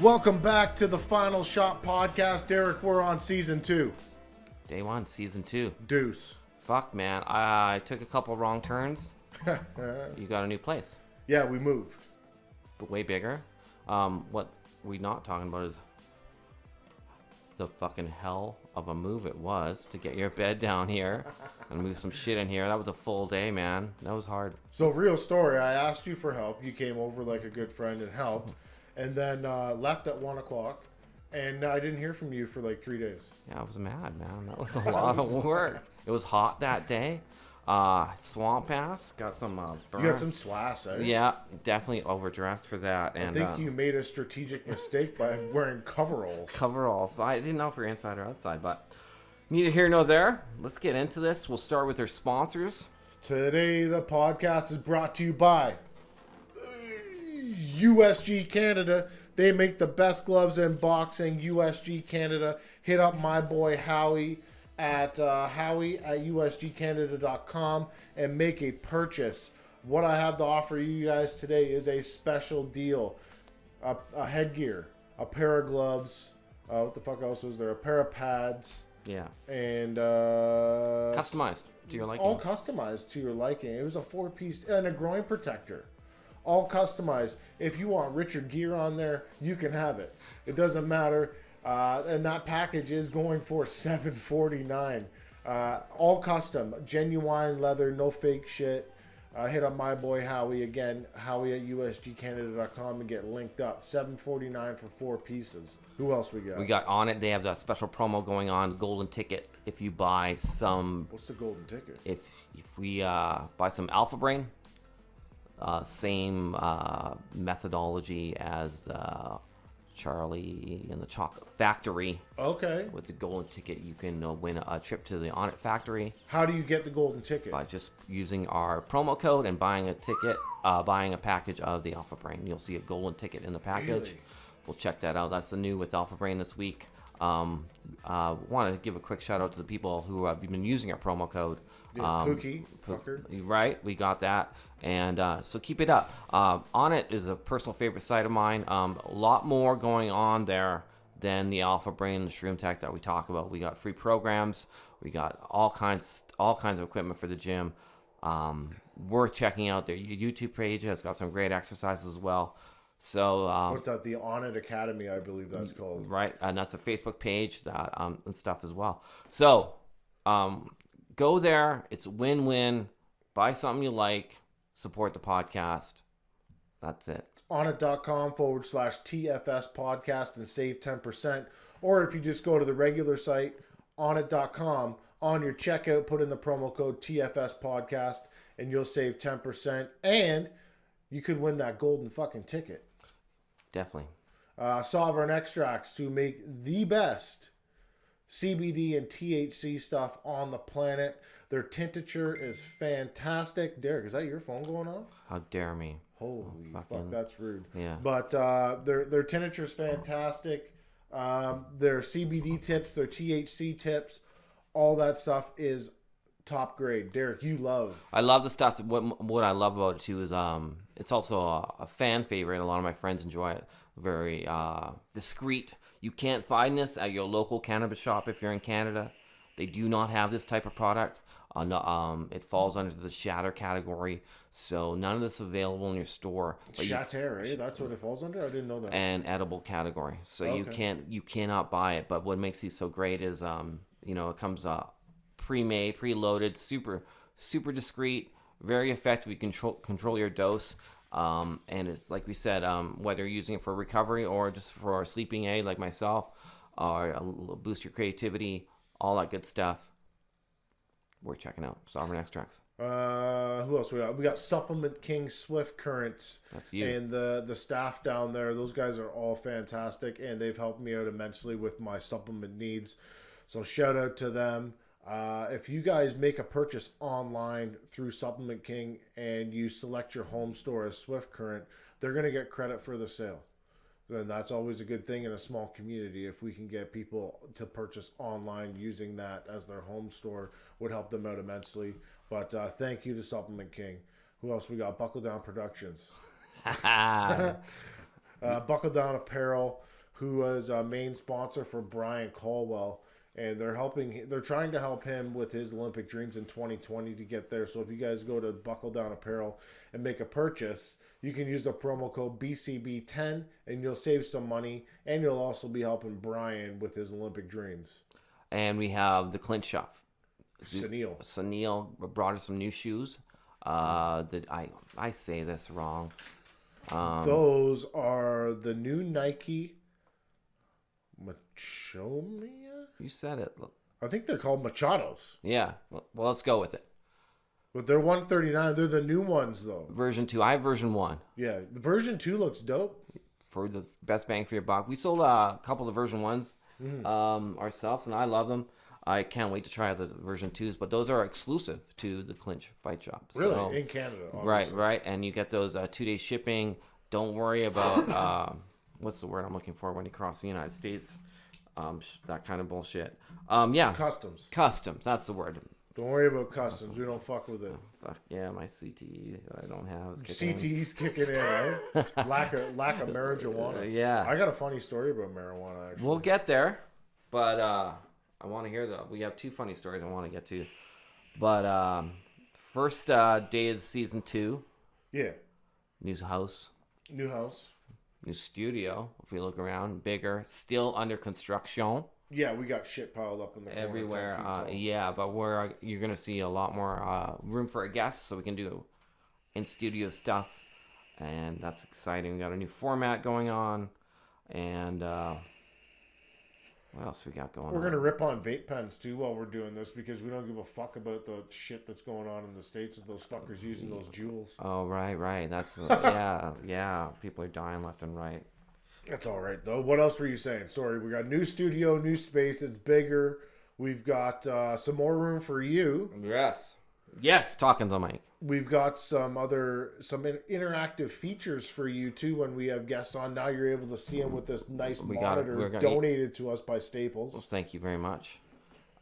Welcome back to the Final Shot Podcast. Derek, we're on season 2. Day 1, season 2. Deuce. Fuck, man. I took a couple wrong turns. You got a new place. Yeah, we moved. But way bigger. What we're not talking about is the fucking hell of a move it was to get your bed down here and move some shit in here. That was a full day, man. That was hard. So, real story, I asked you for help. You came over like a good friend and helped. And then left at 1 o'clock. And I didn't hear from you for like 3 days. Yeah, I was mad, man. That was a lot of work. It was hot that day. Swamp ass. Got some burn. You got some swass, eh? Yeah, definitely overdressed for that. And I think you made a strategic mistake by wearing coveralls. Coveralls. But I didn't know if we were inside or outside, but neither here nor there. Let's get into this. We'll start with our sponsors. Today, the podcast is brought to you by USG Canada. They make the best gloves in boxing. USG Canada. Hit up my boy Howie at usgcanada.com and make a purchase. What I have to offer you guys today is a special deal. A headgear, a pair of gloves, what the fuck else was there? A pair of pads. Yeah. And customized to your liking. All customized to your liking. It was a 4-piece and a groin protector. All customized. If you want Richard Gere on there, you can have it. It doesn't matter. And that package is going for $749. All custom, genuine leather, no fake shit. Hit up my boy Howie again, Howie at usgcanada.com and get linked up. $749 for 4 pieces. Who else we got? We got on it. They have that special promo going on. Golden ticket. If you buy some. What's the golden ticket? If we buy some Alpha Brain. Same methodology as the Charlie and the Chocolate Factory. Okay. With the golden ticket, you can win a trip to the On It Factory. How do you get the golden ticket? By just using our promo code and buying a ticket, buying a package of the Alpha Brain. You'll see a golden ticket in the package. Really? We'll check that out. That's the new with Alpha Brain this week. Want to give a quick shout out to the people who have been using our promo code. Pookie, fucker. Right, we got that. And so keep it up. On It is a personal favorite site of mine. A lot more going on there than the Alpha Brain and the Shroom Tech that we talk about. We got free programs. We got all kinds of equipment for the gym. Worth checking out. Their YouTube page has got some great exercises as well. So what's that? The On It Academy, I believe that's called. Right, and that's a Facebook page that and stuff as well. So go there. It's win-win. Buy something you like. Support the podcast. That's it. onit.com/TFS podcast and save 10%. Or if you just go to the regular site, onit.com, on your checkout, put in the promo code TFS podcast and you'll save 10%. And you could win that golden fucking ticket. Definitely. Sovereign Extracts to make the best CBD and THC stuff on the planet. Their tincture is fantastic. Derek, is that your phone going off? How dare me? Holy fuck, that's rude. Yeah. But their tincture is fantastic. Their CBD tips, their THC tips, all that stuff is top grade. Derek, you love. I love the stuff. What I love about it too is it's also a fan favorite. A lot of my friends enjoy it. Very discreet. You can't find this at your local cannabis shop if you're in Canada. They do not have this type of product. It falls under the shatter category, so none of this is available in your store. Shatter, eh? That's what it falls under? I didn't know that. And edible category, so Okay. you cannot buy it. But what makes these so great is it comes pre-made, preloaded, super discreet, very effective. You control your dose. And it's like we said, whether you're using it for recovery or just for a sleeping aid like myself, or boost your creativity, all that good stuff. We're checking out Sovereign Extracts. Who else we got? We got Supplement King, Swift Current. That's you. And the staff down there. Those guys are all fantastic, and they've helped me out immensely with my supplement needs. So shout out to them. If you guys make a purchase online through Supplement King and you select your home store as Swift Current, they're going to get credit for the sale. And that's always a good thing in a small community. If we can get people to purchase online using that as their home store, would help them out immensely. But thank you to Supplement King. Who else we got? Buckle Down Productions. Buckle Down Apparel, who is a main sponsor for Brian Caldwell. And they're trying to help him with his Olympic dreams in 2020 to get there. So if you guys go to Buckle Down Apparel and make a purchase, you can use the promo code BCB10 and you'll save some money. And you'll also be helping Brian with his Olympic dreams. And we have the Clint Shop. Sunil brought us some new shoes. That I say this wrong. Those are the new Nike Machomia? You said it. I think they're called Machados. Yeah. Well, let's go with it. But they're $139. They're the new ones, though. Version 2. I have version 1. Yeah. Version 2 looks dope. For the best bang for your buck. We sold a couple of version 1s ourselves, and I love them. I can't wait to try the version 2s, but those are exclusive to the Clinch Fight Shop. Really? So, in Canada, obviously. Right. And you get those 2-day shipping. Don't worry about, what's the word I'm looking for when you cross the United States? That kind of bullshit. Yeah. Customs. That's the word. Don't worry about customs. We don't fuck with it. Fuck yeah, my CTE that I don't have. CTE's kicking in, right? lack of marijuana. Yeah. I got a funny story about marijuana, actually. We'll get there, but I want to hear we have 2 funny stories I want to get to. But first day of season 2. Yeah. New house. New studio. If we look around, bigger, still under construction. Yeah, we got shit piled up in the corner, everywhere. Yeah, but you're gonna see a lot more room for our guests, so we can do in studio stuff, and that's exciting. We got a new format going on, and what else we got going on? We're gonna rip on vape pens too while we're doing this because we don't give a fuck about the shit that's going on in the States with those fuckers using those jewels. Oh right. That's yeah. People are dying left and right. That's all right, though. What else were you saying? Sorry, we got new studio, new space. It's bigger. We've got some more room for you. Yes, talking to Mike. We've got some interactive features for you, too, when we have guests on. Now you're able to see them with this nice monitor donated to us by Staples. Well, thank you very much.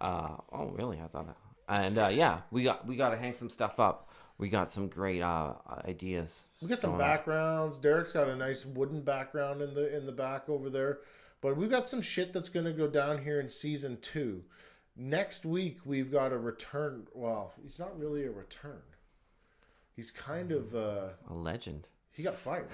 Oh, really? I thought that. And, yeah, we got to hang some stuff up. We got some great ideas. We got some backgrounds. Derek's got a nice wooden background in the back over there. But we've got some shit that's going to go down here in season 2. Next week, we've got a return. Well, he's not really a return. He's kind of... a legend. He got fired.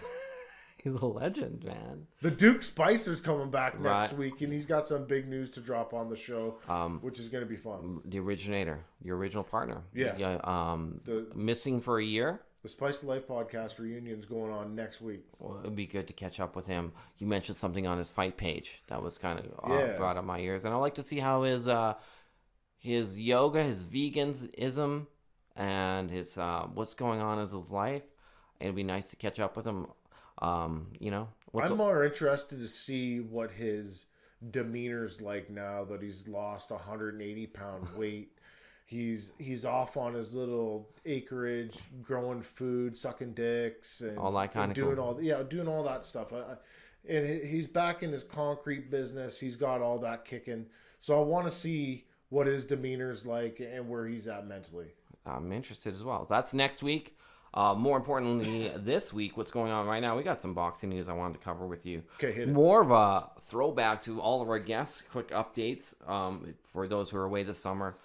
He's a legend, man. The Duke Spicer's coming back next week, and he's got some big news to drop on the show, which is going to be fun. The originator, your original partner. Yeah. Missing for a year. The Spice of Life podcast reunion's going on next week. Well, it'd be good to catch up with him. You mentioned something on his fight page that was kind of brought up my ears, and I'd like to see how his yoga, his veganism, and his what's going on in his life. It'd be nice to catch up with him. I'm more interested to see what his demeanor's like now that he's lost 180-pound weight. He's off on his little acreage, growing food, sucking dicks, and all that kind of doing all that stuff. And he's back in his concrete business. He's got all that kicking. So I want to see what his demeanor's like and where he's at mentally. I'm interested as well. So that's next week. More importantly, this week, what's going on right now, we got some boxing news I wanted to cover with you. Okay, hit it. More of a throwback to all of our guests, quick updates for those who are away this summer.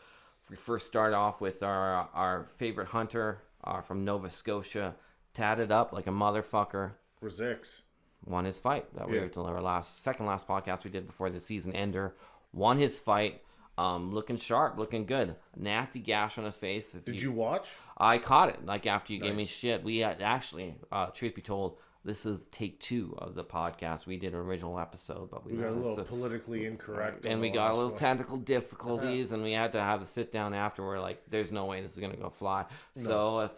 We first start off with our favorite hunter from Nova Scotia, tatted up like a motherfucker. Razix. Won his fight. We were to our second last podcast we did before the season ender. Won his fight. Looking sharp, looking good. Nasty gash on his face. Did you watch? I caught it. Like after you gave me shit, we had actually, truth be told, this is take 2 of the podcast. We did an original episode, but we got a little politically incorrect, and we got a little technical difficulties, and we had to have a sit down after. We're like, "There's no way this is gonna go fly." No. So if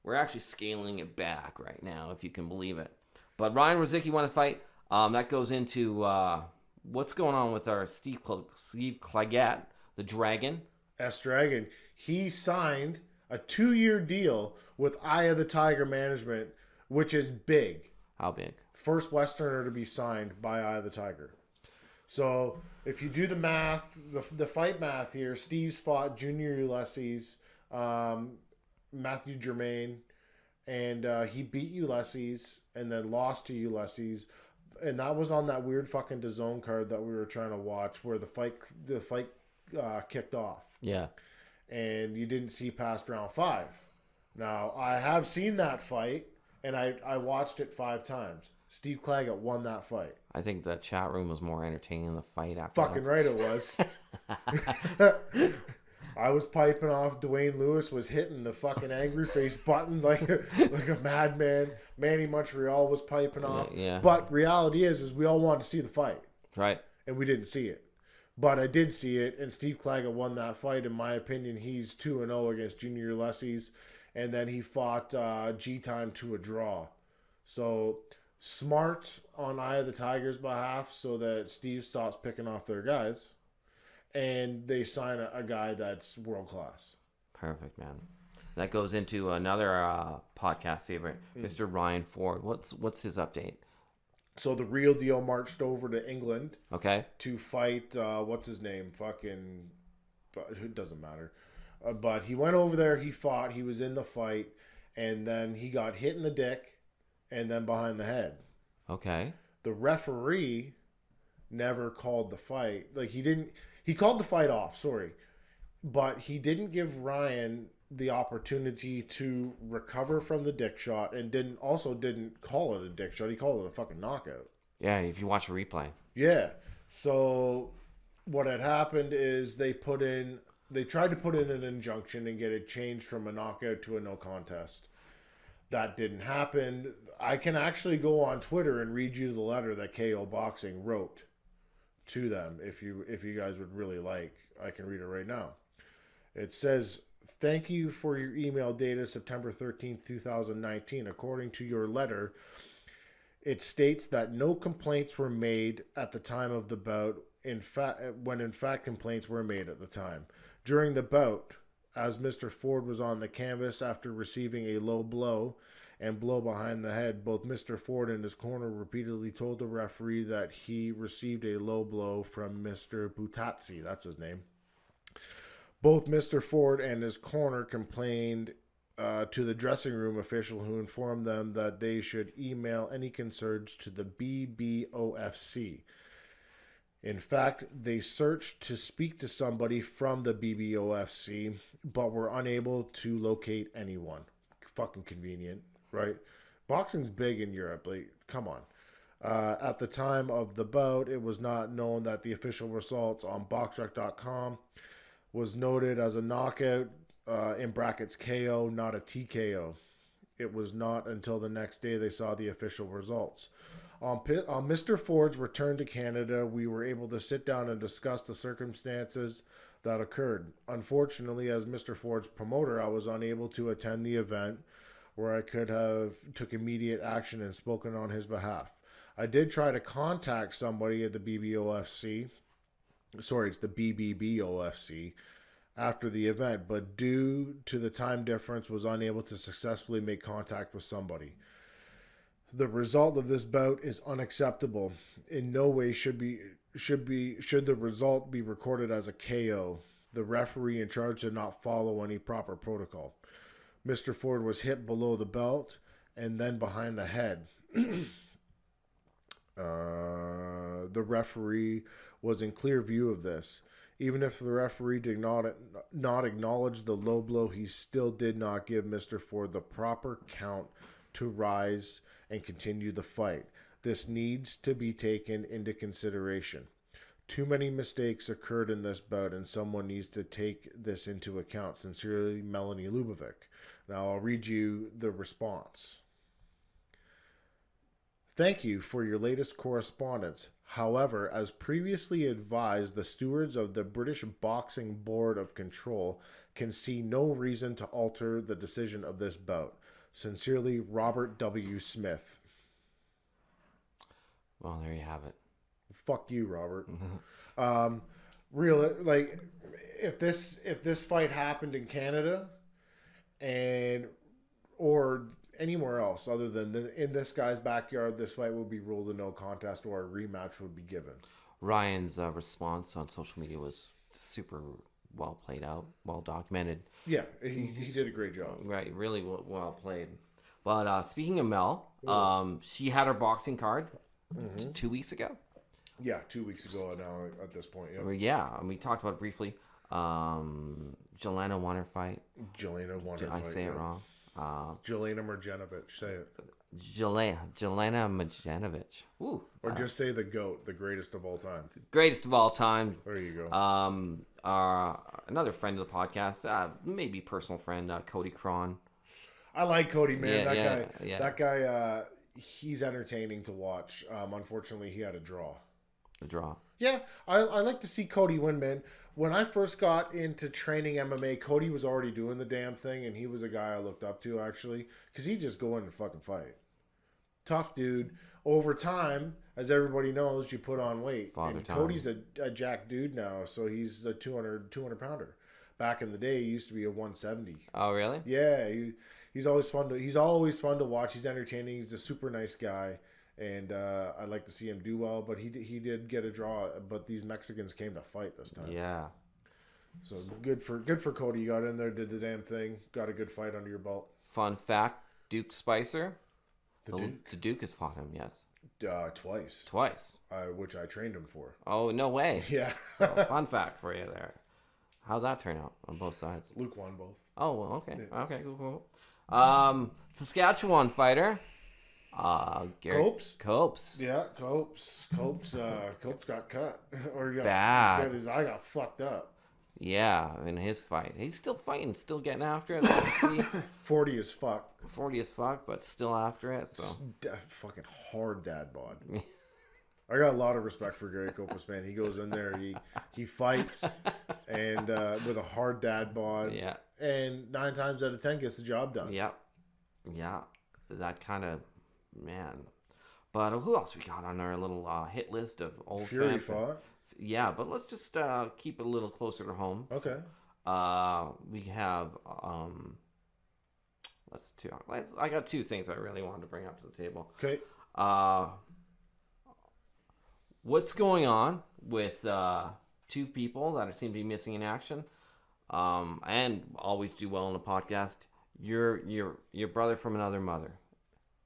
we're actually scaling it back right now, if you can believe it. But Ryan Rozicki won his fight. That goes into what's going on with our Steve Claggett, the Dragon. S-Dragon. He signed a 2-year deal with Eye of the Tiger Management, which is big. How big? First Westerner to be signed by Eye of the Tiger. So if you do the math, the fight math here, Steve's fought Junior Ulysses, Matthew Germain, and he beat Ulysses and then lost to Ulysses, and that was on that weird fucking DAZN card that we were trying to watch where the fight kicked off. Yeah. And you didn't see past round 5. Now I have seen that fight, and I watched it 5 times. Steve Claggett won that fight. I think the chat room was more entertaining than the fight after. Fucking right it was. I was piping off. Dwayne Lewis was hitting the fucking angry face button like a madman. Manny Montreal was piping off. Yeah. But reality is we all wanted to see the fight. Right. And we didn't see it. But I did see it, and Steve Claggett won that fight. In my opinion, he's 2-0 against Junior Ulysses. And then he fought G-Time to a draw. So smart on Eye of the Tiger's behalf so that Steve stops picking off their guys. And they sign a guy that's world class. Perfect, man. That goes into another podcast favorite, Mr. Ryan Ford. What's his update? So the real deal marched over to England. Okay. To fight, what's his name? Fucking, it doesn't matter. But he went over there, he fought, he was in the fight, and then he got hit in the dick and then behind the head. Okay. The referee never called the fight. Like, he called the fight off, sorry. But he didn't give Ryan the opportunity to recover from the dick shot, and didn't call it a dick shot. He called it a fucking knockout. Yeah, if you watch a replay. Yeah. So what had happened is they tried to put in an injunction and get it changed from a knockout to a no contest. That didn't happen. I can actually go on Twitter and read you the letter that KO Boxing wrote to them if you guys would really like. I can read it right now. It says, "Thank you for your email dated September 13th, 2019. According to your letter, it states that no complaints were made at the time of the bout, when in fact complaints were made at the time. During the bout, as Mr. Ford was on the canvas after receiving a low blow and blow behind the head, both Mr. Ford and his corner repeatedly told the referee that he received a low blow from Mr. Butazzi." That's his name. "Both Mr. Ford and his corner complained to the dressing room official, who informed them that they should email any concerns to the BBOFC. In fact, they searched to speak to somebody from the BBOFC, but were unable to locate anyone." Fucking convenient, right? Boxing's big in Europe. Like, come on. At the time of the bout, it was not known that the official results on boxrec.com was noted as a knockout, in brackets KO, not a TKO. It was not until the next day they saw the official results. On Mr. Ford's return to Canada, we were able to sit down and discuss the circumstances that occurred. Unfortunately, as Mr. Ford's promoter, I was unable to attend the event where I could have took immediate action and spoken on his behalf. I did try to contact somebody at the BBOFC. Sorry, it's the BBBOFC after the event, but due to the time difference was unable to successfully make contact with somebody. The result of this bout is unacceptable. In no way should the result be recorded as a KO. The referee in charge did not follow any proper protocol. Mr. Ford was hit below the belt and then behind the head. The referee was in clear view of this. Even if the referee did not acknowledge the low blow, he still did not give Mr. Ford the proper count to rise and continue the fight. This needs to be taken into consideration. Too many mistakes occurred in this bout, and someone needs to take this into account. Sincerely, Melanie Lubovic. Now I'll read you the response. "Thank you for your latest correspondence. However, as previously advised, the stewards of the British Boxing Board of Control can see no reason to alter the decision of this bout. Sincerely, Robert W. Smith." Well, there you have it. Fuck you, Robert. If this fight happened in Canada or anywhere else other than in this guy's backyard, this fight would be ruled a no contest or a rematch would be given. Ryan's response on social media was super well played out, well documented. Yeah, he did a great job. Right, really well played. But speaking of Mel, she had her boxing card 2 weeks ago. Yeah, 2 weeks ago now at this point. Yep. Well, yeah, and we talked about it briefly. Jelena won her fight. Jelena won her Did I fight. say it yeah. wrong? Jelena Marjanovic, say it. Jelena Marjanovic. Ooh. Or just say the GOAT, the greatest of all time. Greatest of all time. There you go. Another friend of the podcast, maybe personal friend, Cody Cron. I like Cody, man. Yeah, That guy, he's entertaining to watch. Unfortunately, he had a draw. The draw. Yeah, I like to see Cody win, man. When I first got into training MMA, Cody was already doing the damn thing, and he was a guy I looked up to, actually, because he'd just go in and fucking fight. Tough dude. Over time, as everybody knows, you put on weight. Father and time. Cody's a jack dude now, so he's a 200 pounder. Back in the day, he used to be a 170. Oh, really? Yeah, he's always fun to watch. He's entertaining. He's a super nice guy. And I'd like to see him do well, but he did get a draw. But these Mexicans came to fight this time. Yeah. So good for Cody. You got in there, did the damn thing, got a good fight under your belt. Fun fact: Duke Spicer. The Duke has fought him. Yes. Twice, which I trained him for. Oh, no way. Yeah. So, fun fact for you there. How'd that turn out on both sides? Luke won both. Oh, well, okay. Yeah. Okay, cool. Saskatchewan fighter. Copes. Yeah, Copes got cut. Or he Bad. his eye got fucked up. Yeah, in his fight. He's still fighting, still getting after it. Let's see. 40 as fuck. 40 as fuck, but still after it. So Fucking hard dad bod. I got a lot of respect for Gary Copus, man. He goes in there, he fights, and with a hard dad bod. Yeah. And 9 times out of 10 gets the job done. Yeah. That kind of, man. But who else we got on our little hit list of old Fury fought. Yeah, but let's just keep it a little closer to home. Okay. We have I got 2 things I really wanted to bring up to the table. Okay. What's going on with 2 people that seem to be missing in action, and always do well on the podcast? Your brother from another mother,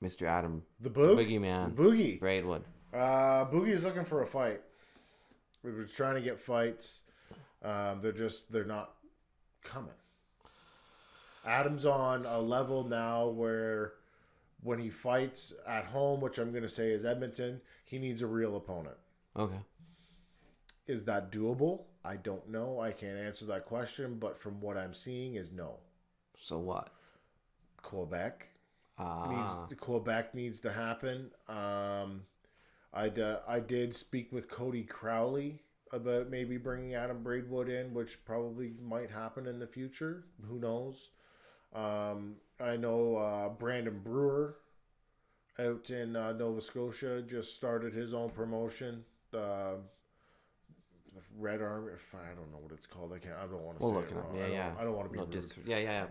Mr. Adam, The Boogeyman, The Boogie. Braidwood. Boogie is looking for a fight. We were trying to get fights. They're not coming. Adam's on a level now where when he fights at home, which I'm going to say is Edmonton, he needs a real opponent. Okay. Is that doable? I don't know. I can't answer that question, but from what I'm seeing is no. So what? Quebec needs to happen. I did speak with Cody Crowley about maybe bringing Adam Braidwood in, which probably might happen in the future. Who knows? I know Brandon Brewer out in Nova Scotia just started his own promotion. The Red Army. I don't know what it's called. I don't want to say it wrong. I don't want to be rude.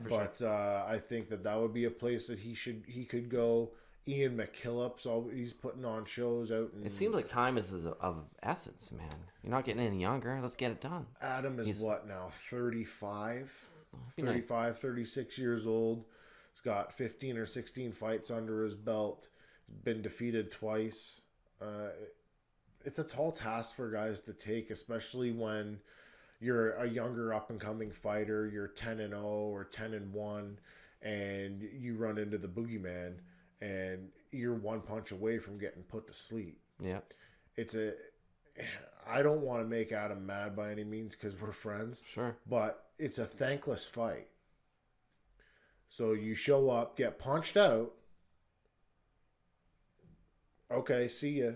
For sure. But I think that would be a place that he could go. Ian McKillop's he's putting on shows out. It seems like time is of essence, man. You're not getting any younger. Let's get it done. Adam is what now? 35? 35, 36 years old. He's got 15 or 16 fights under his belt. He's been defeated twice. It's a tall task for guys to take, especially when you're a younger up-and-coming fighter. You're 10-0 or 10-1, and you run into the boogeyman, and you're one punch away from getting put to sleep. Yeah. I don't want to make Adam mad by any means because we're friends. Sure. But it's a thankless fight. So you show up, get punched out. Okay, see ya.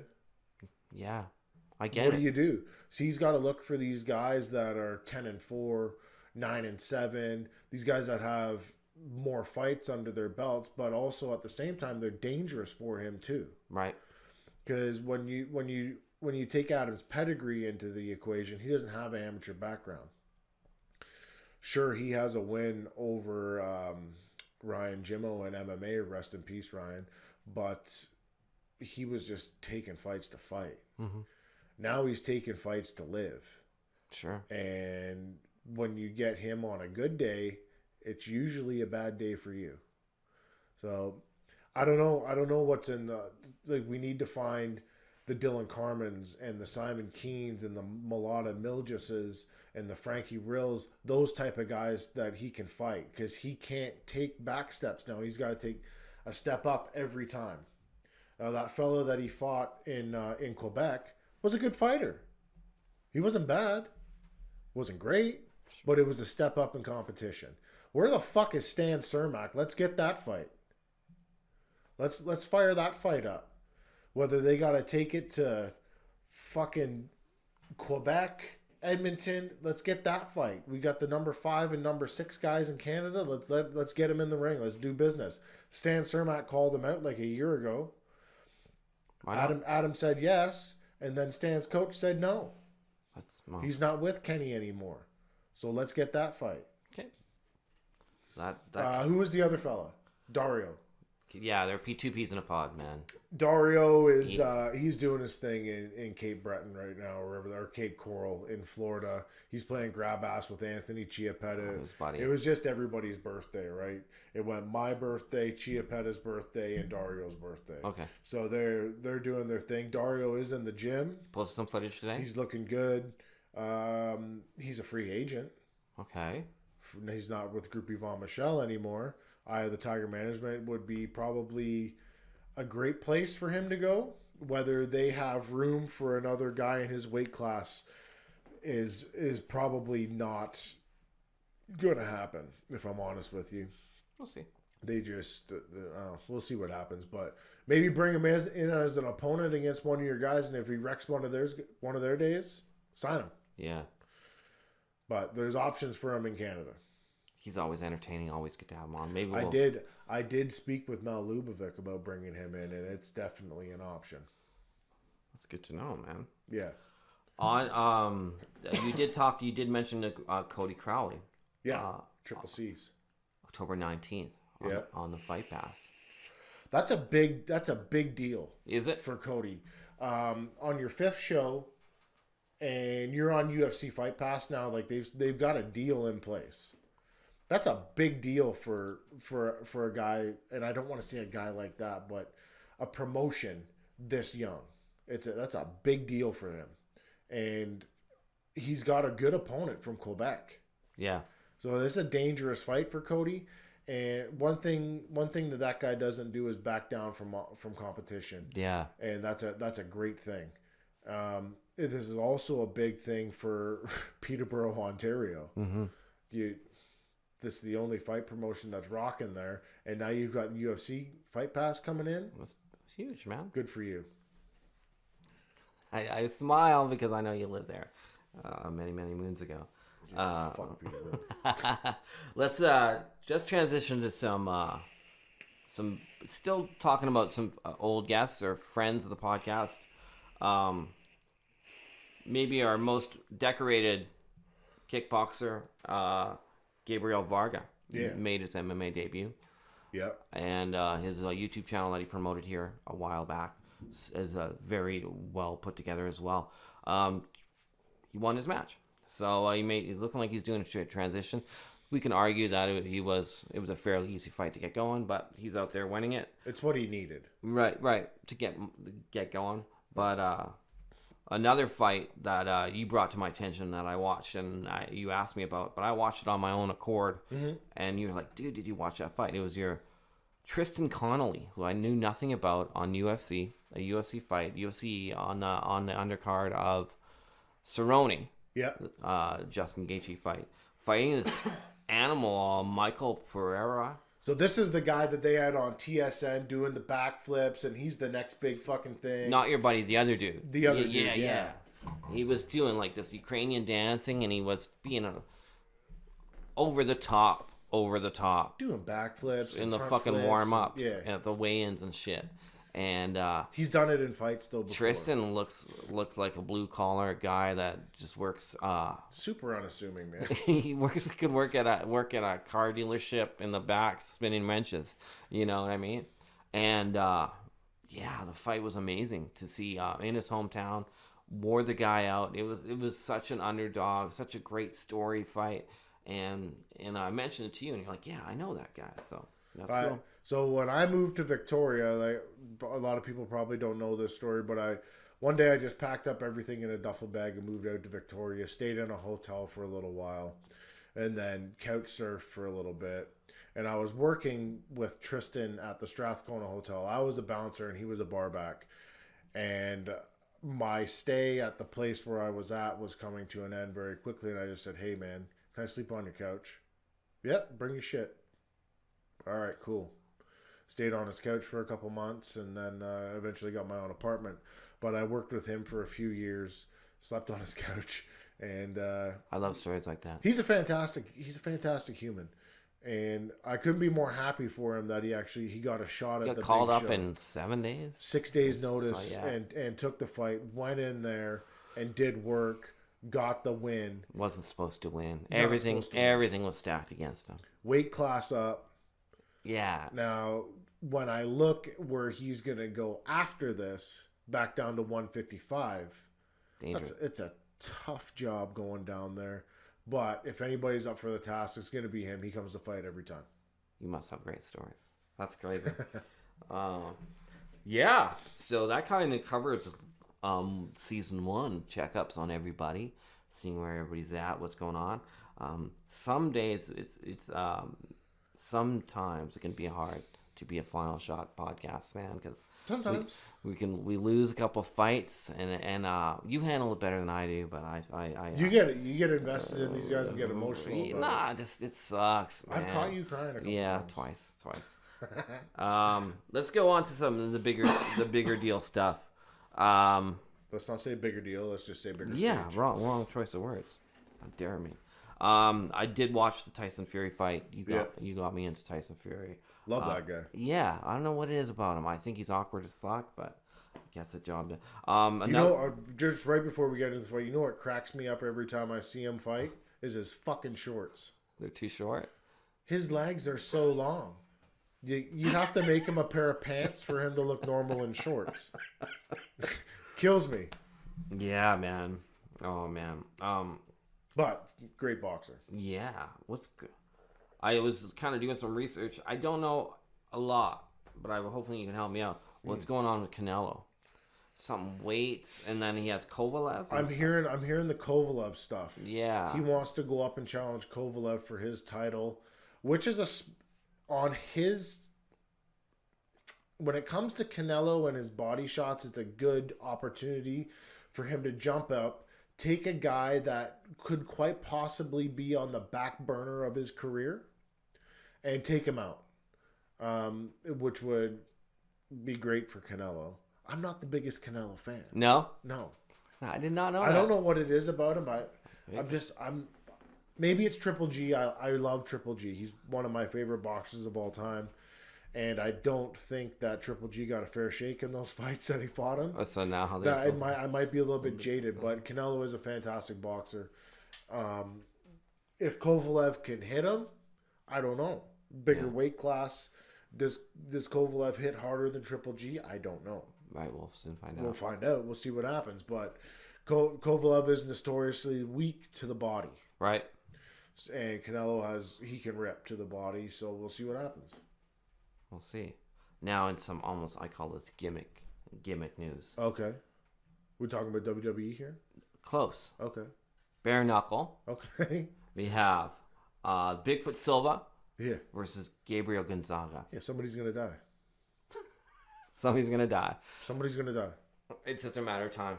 Yeah, I get What it. do you do? So he's got to look for these guys that are 10-4, 9-7. These guys that have more fights under their belts, but also at the same time they're dangerous for him too. Right. Because when you take Adam's pedigree into the equation, he doesn't have an amateur background. Sure, he has a win over Ryan Jimmo in MMA. Rest in peace, Ryan. But he was just taking fights to fight. Mm-hmm. Now he's taking fights to live. Sure. And when you get him on a good day, it's usually a bad day for you. So I don't know. I don't know what's in the, like, we need to find the Dylan Carmens and the Simon Keens and the Mulata Milgises and the Frankie Rills, those type of guys that he can fight, because he can't take back steps now. He's got to take a step up every time. That fellow that he fought in Quebec was a good fighter. He wasn't bad, wasn't great, but it was a step up in competition. Where the fuck is Stan Cermak? Let's get that fight. Let's fire that fight up. Whether they got to take it to fucking Quebec, Edmonton, let's get that fight. We got the number 5 and number 6 guys in Canada. Let's get them in the ring. Let's do business. Stan Cermak called him out like a year ago. Adam said yes, and then Stan's coach said no. He's not with Kenny anymore. So let's get that fight. Okay. Who was the other fella? Dario. Yeah, they're two peas in a pod, man. Dario is he's doing his thing in Cape Breton right now, or Cape Coral in Florida. He's playing grab ass with Anthony Chiappetta. It was just everybody's birthday, right? It went my birthday, Chiappetta's birthday, and Dario's birthday. Okay. So they're doing their thing. Dario is in the gym. Posted some footage today. He's looking good. He's a free agent. Okay. He's not with Groupe Yvon Michel anymore. The Tiger Management would be probably a great place for him to go. Whether they have room for another guy in his weight class is probably not going to happen, if I'm honest with you. We'll see. They just, we'll see what happens. But maybe bring him in as an opponent against one of your guys, and if he wrecks one of their days, sign him. Yeah. But there's options for him in Canada. He's always entertaining. Always good to have him on. Maybe I did speak with Mel Lubovic about bringing him in, and it's definitely an option. That's good to know, man. Yeah. You did mention Cody Crowley. Yeah. Triple C's. October 19th. On the Fight Pass. That's a big deal. Is it? For Cody. On your 5th show, and you're on UFC Fight Pass now, like they've got a deal in place. That's a big deal for a guy, and I don't want to say a guy like that, but a promotion this young. That's a big deal for him, and he's got a good opponent from Quebec. Yeah. So this is a dangerous fight for Cody, and one thing that guy doesn't do is back down from competition. Yeah. And that's a great thing. This is also a big thing for Peterborough, Ontario. Mm-hmm. This is the only fight promotion that's rocking there, and now you've got UFC Fight Pass coming in. That's huge, man. Good for you. I smile because I know you lived there many moons ago. Fuck Peterborough. Let's just transition to some still talking about some old guests or friends of the podcast. Maybe our most decorated kickboxer, Gabriel Varga, made his MMA debut. Yeah. And his YouTube channel that he promoted here a while back is very well put together as well. He won his match. So he's looking like he's doing a transition. We can argue that it was a fairly easy fight to get going, but he's out there winning it. It's what he needed. Right, to get going. But another fight that you brought to my attention that I watched and you asked me about, but I watched it on my own accord. Mm-hmm. And you were like, dude, did you watch that fight? It was your Tristan Connolly, who I knew nothing about, on UFC, a UFC fight, UFC on the undercard of Cerrone. Yeah. Justin Gaethje fighting this animal, Michael Pereira. So this is the guy that they had on TSN doing the backflips, and he's the next big fucking thing. Not your buddy, the other dude. The other dude, yeah. He was doing like this Ukrainian dancing, and he was being over the top. Doing backflips. In the fucking warm-ups. Yeah. At the weigh-ins and shit. And he's done it in fights though before. Tristan looked like a blue-collar guy that just works super unassuming, man. He could work at a car dealership in the back spinning wrenches, you know what I mean? And the fight was amazing to see in his hometown. Wore the guy out. It was such an underdog, such a great story fight. And I mentioned it to you, and you're like, yeah, I know that guy. So that's cool. So when I moved to Victoria, like a lot of people probably don't know this story, but one day I just packed up everything in a duffel bag and moved out to Victoria, stayed in a hotel for a little while, and then couch surfed for a little bit. And I was working with Tristan at the Strathcona Hotel. I was a bouncer and he was a barback. And my stay at the place where I was at was coming to an end very quickly. And I just said, hey, man, can I sleep on your couch? Yep, bring your shit. All right, cool. Stayed on his couch for a couple months and then eventually got my own apartment. But I worked with him for a few years, slept on his couch. And I love stories like that. he's a fantastic human. And I couldn't be more happy for him that he got a shot at Got the called big up show. in 7 days. 6 days notice, So, yeah. and took the fight, went in there and did work, got the win. Wasn't supposed to win. Not Everything supposed to win. everything was stacked against him. Weight class up. Yeah. Now, when I look where he's going to go after this, back down to 155, Dangerous. it's a tough job going down there. But if anybody's up for the task, it's going to be him. He comes to fight every time. You must have great stories. That's crazy. Yeah. So that kind of covers season 1 checkups on everybody, seeing where everybody's at, what's going on. Some days it's sometimes it can be hard to be a Final Shot podcast fan because Sometimes. we lose a couple fights and you handle it better than I do, but I You get invested in these guys and get emotional about it. nah, just it sucks, man. I've caught you crying a couple times. Twice. Let's go on to some of the bigger deal stuff. Let's not say bigger deal. Let's just say bigger stage. Wrong choice of words. How dare me? I did watch the Tyson Fury fight. You got me into Tyson Fury. Love that guy. Yeah, I don't know what it is about him. I think he's awkward as fuck, but he gets the job done. Just right before we get into the fight, you know what cracks me up every time I see him fight is his fucking shorts. They're too short. His legs are so long. You have to make him a pair of pants for him to look normal in shorts. Kills me. Yeah, man. Oh man. But great boxer. Yeah. What's good? I was kind of doing some research. I don't know a lot, but hopefully you can help me out. What's going on with Canelo? Some weights, and then he has Kovalev. I'm hearing the Kovalev stuff. Yeah. He wants to go up and challenge Kovalev for his title, which is when it comes to Canelo and his body shots, it's a good opportunity for him to jump up, take a guy that could quite possibly be on the back burner of his career, and take him out, which would be great for Canelo. I'm not the biggest Canelo fan. No? No. I did not know I that. don't know what it is about him. Maybe it's Triple G. I love Triple G. He's one of my favorite boxers of all time. And I don't think that Triple G got a fair shake in those fights that he fought him. So now how I might be a little bit jaded, but Canelo is a fantastic boxer. If Kovalev can hit him, I don't know. Bigger weight class. Does Kovalev hit harder than Triple G? I don't know. Right, we'll soon find out. We'll find out. We'll see what happens. But Kovalev is notoriously weak to the body. Right. And Canelo he can rip to the body, so we'll see what happens. We'll see. Now in some almost, I call this gimmick news. Okay. We're talking about WWE here? Close. Okay. Bare knuckle. Okay. We have Bigfoot Silva Yeah. versus Gabriel Gonzaga. Yeah, somebody's going to die. Somebody's going to die. Somebody's going to die. It's just a matter of time.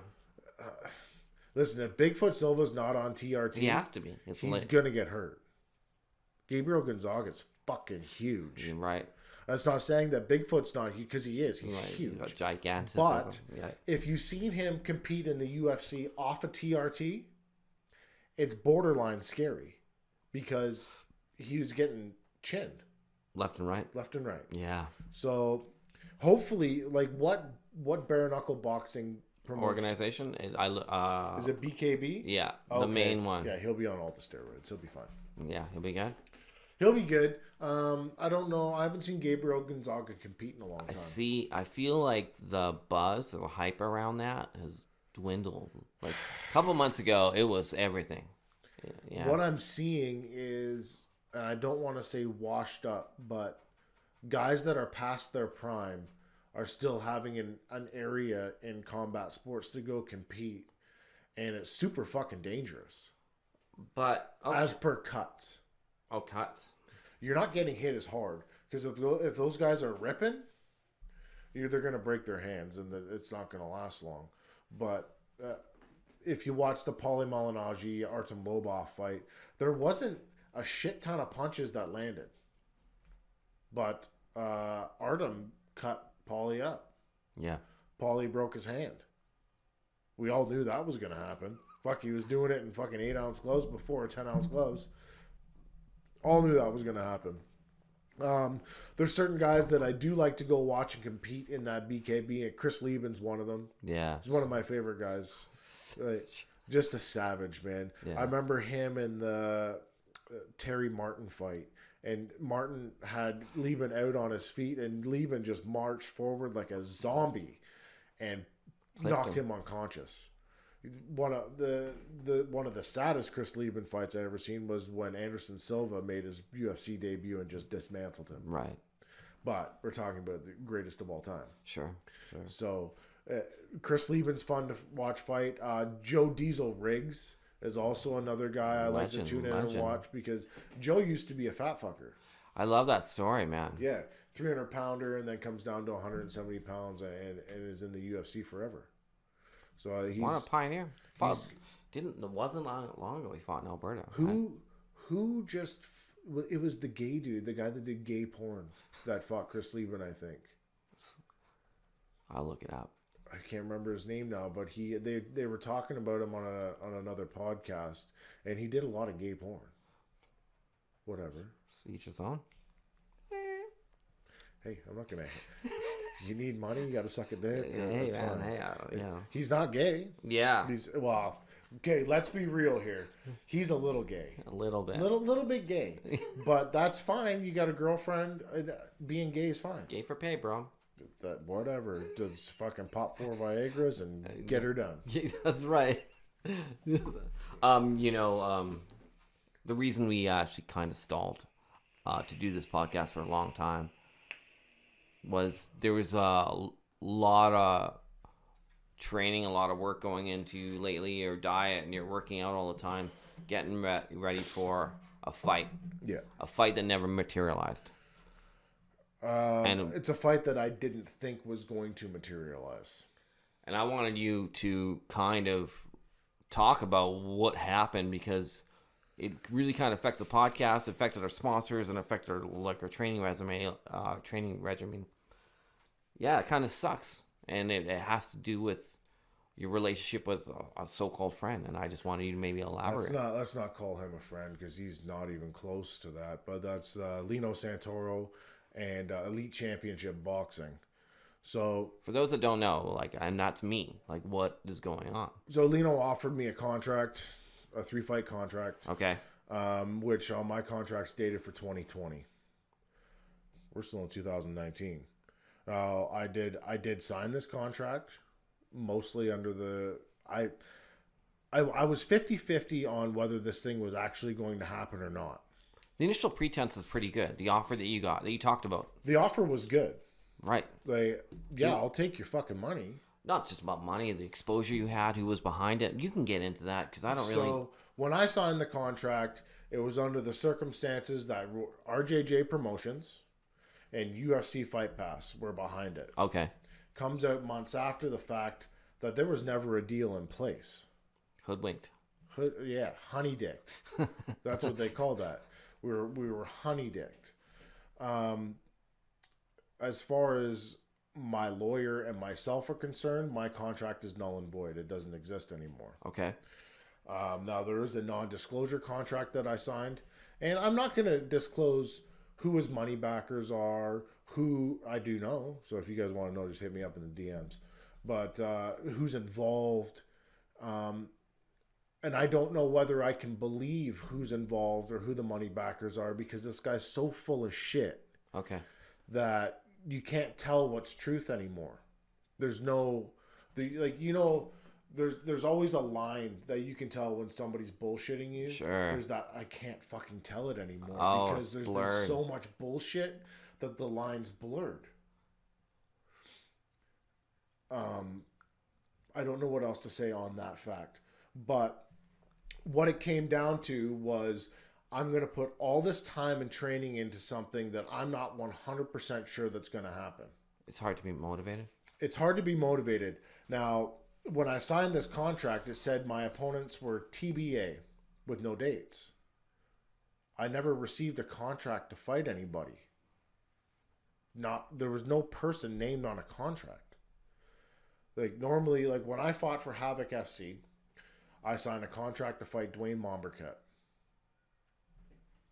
Listen, if Bigfoot Silva's not on TRT, He has to be. he's going to get hurt. Gabriel Gonzaga's fucking huge. Right. That's not saying that Bigfoot's not huge, because he is. He's Right. huge. He's got gigantism. But Yeah. if you've seen him compete in the UFC off of TRT, it's borderline scary because he was getting chinned Left and right. left and right. Yeah. So hopefully, like what bare knuckle boxing promotion? Organization. Is it BKB? Yeah. The Okay. main one. Yeah, he'll be on all the steroids. He'll be fine. Yeah. He'll be good. He'll be good. I don't know. I haven't seen Gabriel Gonzaga compete in a long time. I feel like the buzz or the hype around that has dwindled. Like a couple months ago, it was everything. Yeah. What I'm seeing is, and I don't want to say washed up, but guys that are past their prime are still having an area in combat sports to go compete, and it's super fucking dangerous. But as per cuts. Oh, cuts. You're not getting hit as hard because if those guys are ripping, they're going to break their hands and it's not going to last long. But if you watch the Paulie Malignaggi Artem Lobov fight, there wasn't a shit ton of punches that landed. But Artem cut Paulie up. Yeah. Paulie broke his hand. We all knew that was going to happen. Fuck, he was doing it in fucking 8-ounce gloves before 10-ounce gloves. All knew that was going to happen. There's certain guys that I do like to go watch and compete in that BKB, and Chris Lieben's one of them. Yeah. He's one of my favorite guys. Just a savage, man. Yeah. I remember him in the Terry Martin fight. And Martin had Lieben out on his feet, and Lieben just marched forward like a zombie and knocked him unconscious. One of the saddest Chris Lieben fights I ever seen was when Anderson Silva made his UFC debut and just dismantled him. Right. But we're talking about the greatest of all time. Sure. So Chris Lieben's fun to watch fight. Joe Diesel Riggs is also another guy I like to tune in and watch because Joe used to be a fat fucker. I love that story, man. Yeah, 300-pounder and then comes down to 170 pounds and is in the UFC forever. So he's a pioneer. It wasn't long ago he fought in Alberta. Who just? It was the gay dude, the guy that did gay porn, that fought Chris Lieben, I think. I'll look it up. I can't remember his name now, but they were talking about him on another podcast, and he did a lot of gay porn. Whatever. Each his own. Hey, I'm not gonna. You need money, you got to suck a dick. Hey, man, hey, yeah. He's not gay. Yeah. Okay, let's be real here. He's a little gay. A little bit. Little bit gay. But that's fine. You got a girlfriend. Being gay is fine. Gay for pay, bro. Whatever. Just fucking pop 4 Viagras and get her done. Yeah, that's right. The reason we actually kind of stalled to do this podcast for a long time was there was a lot of training, a lot of work going into lately your diet, and you're working out all the time, getting ready for a fight. Yeah. A fight that never materialized. And it's a fight that I didn't think was going to materialize. And I wanted you to kind of talk about what happened because it really kind of affected the podcast, affected our sponsors, and affected our training regimen. Yeah, it kind of sucks. And it has to do with your relationship with a so-called friend. And I just wanted you to maybe elaborate. Let's not call him a friend because he's not even close to that. But that's Lino Santoro and Elite Championship Boxing. So for those that don't know, and that's me, what is going on? So Lino offered me a contract, a 3-fight contract. Okay. Which on my contract's dated for 2020. We're still in 2019. I did sign this contract mostly under the I was 50-50 on whether this thing was actually going to happen or not. The initial pretense is pretty good. The offer that you got, that you talked about. The offer was good. Right. I'll take your fucking money. Not just about money, the exposure you had, who was behind it. You can get into that because I don't really. So when I signed the contract, it was under the circumstances that RJJ Promotions and UFC Fight Pass were behind it. Okay. Comes out months after the fact that there was never a deal in place. Hoodwinked. Honey-dicked. That's what they call that. We were honey-dicked. As far as my lawyer and myself are concerned, my contract is null and void. It doesn't exist anymore. Okay. Now, there is a non-disclosure contract that I signed, and I'm not going to disclose who his money backers are, who I do know. So if you guys want to know, just hit me up in the DMs. But who's involved, and I don't know whether I can believe who's involved or who the money backers are because this guy's so full of shit. Okay. That you can't tell what's truth anymore. There's always a line that you can tell when somebody's bullshitting you. Sure. There's that I can't fucking tell it anymore because there's blurred. been so much bullshit that the line's blurred. I don't know what else to say on that fact. But what it came down to was I'm going to put all this time and training into something that I'm not 100% sure that's going to happen. It's hard to be motivated. It's hard to be motivated. Now, when I signed this contract, it said my opponents were TBA with no dates. I never received a contract to fight anybody. There was no person named on a contract. Like normally, like when I fought for Havoc FC, I signed a contract to fight Dwayne Mombercat.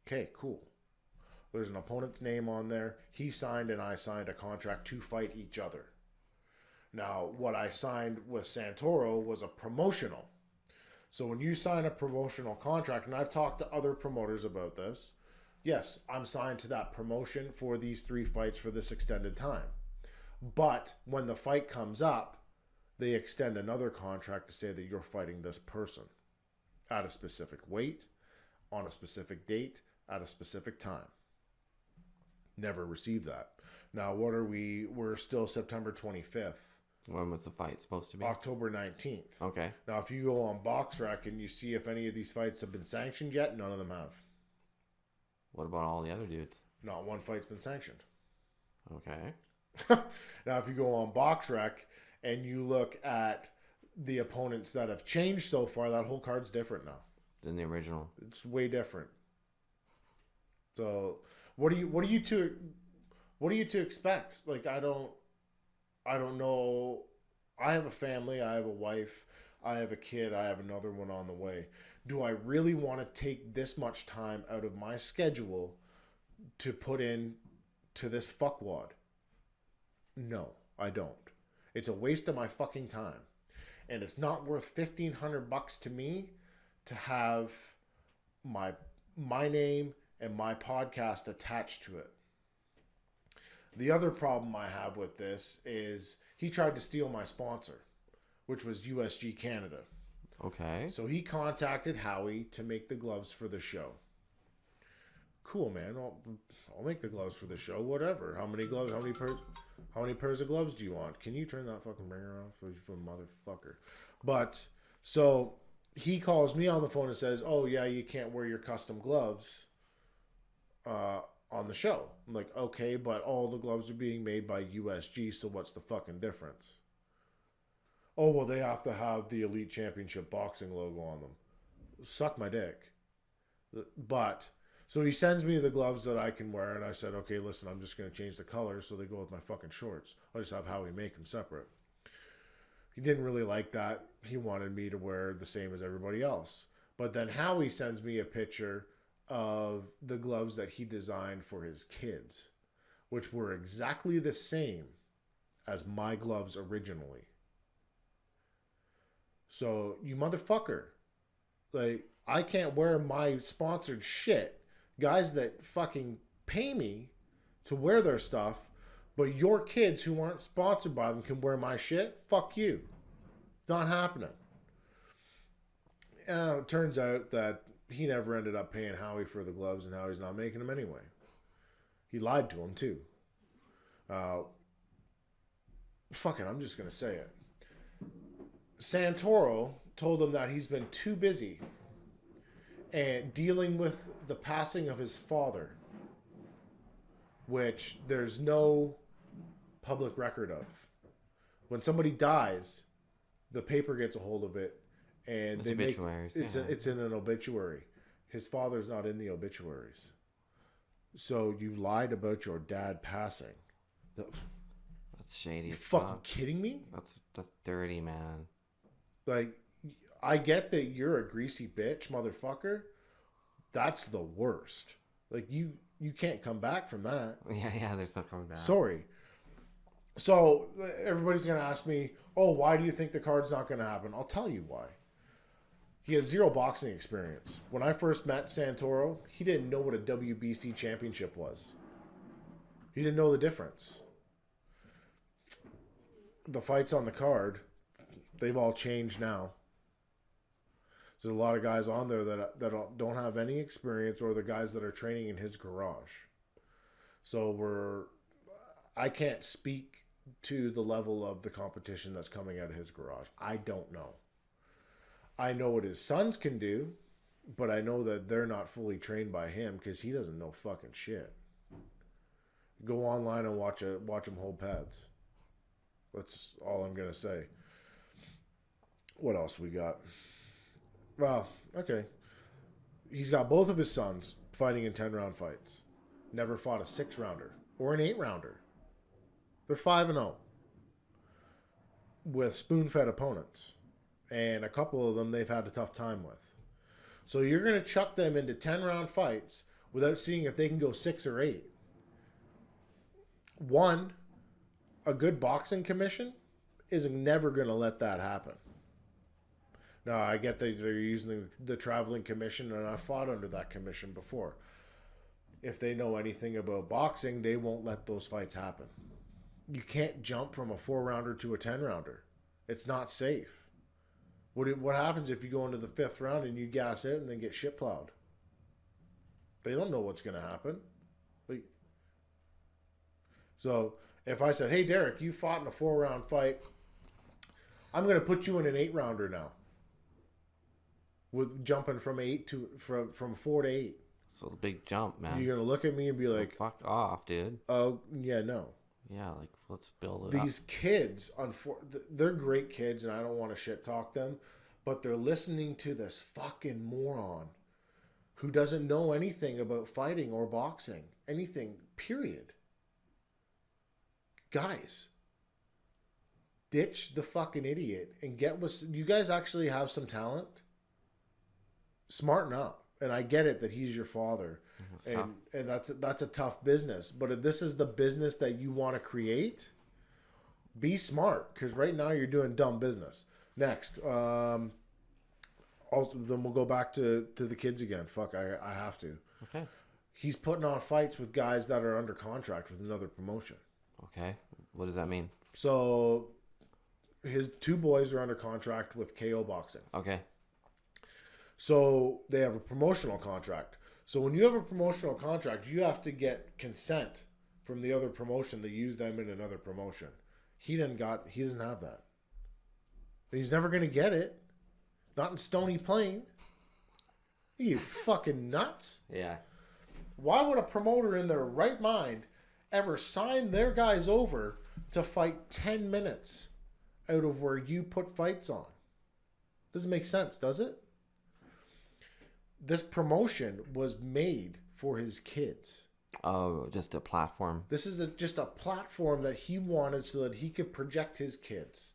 Okay, cool. There's an opponent's name on there. He signed and I signed a contract to fight each other. Now, what I signed with Santoro was a promotional. So when you sign a promotional contract, and I've talked to other promoters about this, yes, I'm signed to that promotion for these 3 fights for this extended time. But when the fight comes up, they extend another contract to say that you're fighting this person at a specific weight, on a specific date, at a specific time. Never received that. Now, what are we? We're still September 25th. When was the fight supposed to be? October 19th. Okay. Now, if you go on BoxRec and you see if any of these fights have been sanctioned yet, none of them have. What about all the other dudes? Not one fight's been sanctioned. Okay. Now, if you go on BoxRec and you look at the opponents that have changed so far, that whole card's different now Than the original. It's way different. So, what are you to expect? Like, I don't know. I have a family. I have a wife. I have a kid. I have another one on the way. Do I really want to take this much time out of my schedule to put in to this fuckwad? No, I don't. It's a waste of my fucking time. And it's not worth $1,500 to me to have my name and my podcast attached to it. The other problem I have with this is he tried to steal my sponsor, which was USG Canada. Okay. So he contacted Howie to make the gloves for the show. Cool, man. I'll make the gloves for the show. Whatever. How many gloves? How many pairs of gloves do you want? Can you turn that fucking ringer off, you motherfucker? But so he calls me on the phone and says, "Oh yeah, you can't wear your custom gloves on the show." I'm like, "Okay, but all the gloves are being made by USG, so what's the fucking difference?" "Oh well, they have to have the Elite Championship Boxing logo on them." Suck my dick. But so he sends me the gloves that I can wear, and I said, "Okay, listen, I'm just going to change the colors so they go with my fucking shorts. I'll just have Howie make them separate." He didn't really like that. He wanted me to wear the same as everybody else. But then Howie sends me a picture of the gloves that he designed for his kids, which were exactly the same as my gloves originally. So, you motherfucker. Like, I can't wear my sponsored shit. Guys that fucking pay me to wear their stuff, but your kids who aren't sponsored by them can wear my shit? Fuck you. Not happening. It turns out that he never ended up paying Howie for the gloves, and Howie's not making them anyway. He lied to him, too. Fuck it, I'm just going to say it. Santoro told him that he's been too busy and dealing with the passing of his father, which there's no public record of. When somebody dies, the paper gets a hold of it, and It's they make obituaries, it's in an obituary. His father's not in the obituaries, so you lied about your dad passing. That's shady. You as fucking fuck. kidding me? That's dirty, man. Like, I get that you're a greasy bitch, motherfucker. That's the worst. Like, you can't come back from that. Yeah, there's no coming back. Sorry. So, everybody's going to ask me, "Oh, why do you think the card's not going to happen?" I'll tell you why. He has zero boxing experience. When I first met Santoro, he didn't know what a WBC championship was. He didn't know the difference. The fights on the card, they've all changed now. There's a lot of guys on there that don't have any experience, or the guys that are training in his garage. So I can't speak to the level of the competition that's coming out of his garage. I don't know. I know what his sons can do, but I know that they're not fully trained by him because he doesn't know fucking shit. Go online and watch him hold pads. That's all I'm gonna say. What else we got? Well, okay. He's got both of his sons fighting in 10-round fights. Never fought a 6-rounder or an 8-rounder. They're 5-0 with spoon-fed opponents. And a couple of them they've had a tough time with. So you're going to chuck them into 10-round fights without seeing if they can go 6 or 8. One, a good boxing commission is never going to let that happen. Now, I get that they're using the traveling commission, and I fought under that commission before. If they know anything about boxing, they won't let those fights happen. You can't jump from a 4-rounder to a 10-rounder. It's not safe. What happens if you go into the 5th round and you gas it and then get shit plowed? They don't know what's going to happen. So if I said, hey, Derek, you fought in a 4-round fight, I'm going to put you in an 8-rounder now. With jumping from 4 to 8. So the big jump, man. You're going to look at me and be like, fuck off, dude. Oh, yeah, no. Yeah, like, let's build it up. These kids, they're great kids, and I don't want to shit talk them, but they're listening to this fucking moron who doesn't know anything about fighting or boxing. Anything, period. Guys, ditch the fucking idiot and get what you guys actually have some talent. Smarten up. And I get it that he's your father. And that's a tough business. But if this is the business that you want to create, be smart. Because right now you're doing dumb business. Next. Also, then we'll go back to the kids again. Fuck, I have to. Okay. He's putting on fights with guys that are under contract with another promotion. Okay. What does that mean? So his 2 boys are under contract with KO Boxing. Okay. So they have a promotional contract. So when you have a promotional contract, you have to get consent from the other promotion to use them in another promotion. He doesn't have that. He's never going to get it. Not in Stony Plain. Are you fucking nuts? Yeah. Why would a promoter in their right mind ever sign their guys over to fight 10 minutes out of where you put fights on? Doesn't make sense, does it? This promotion was made for his kids. Oh, just a platform. This is just a platform that he wanted so that he could project his kids.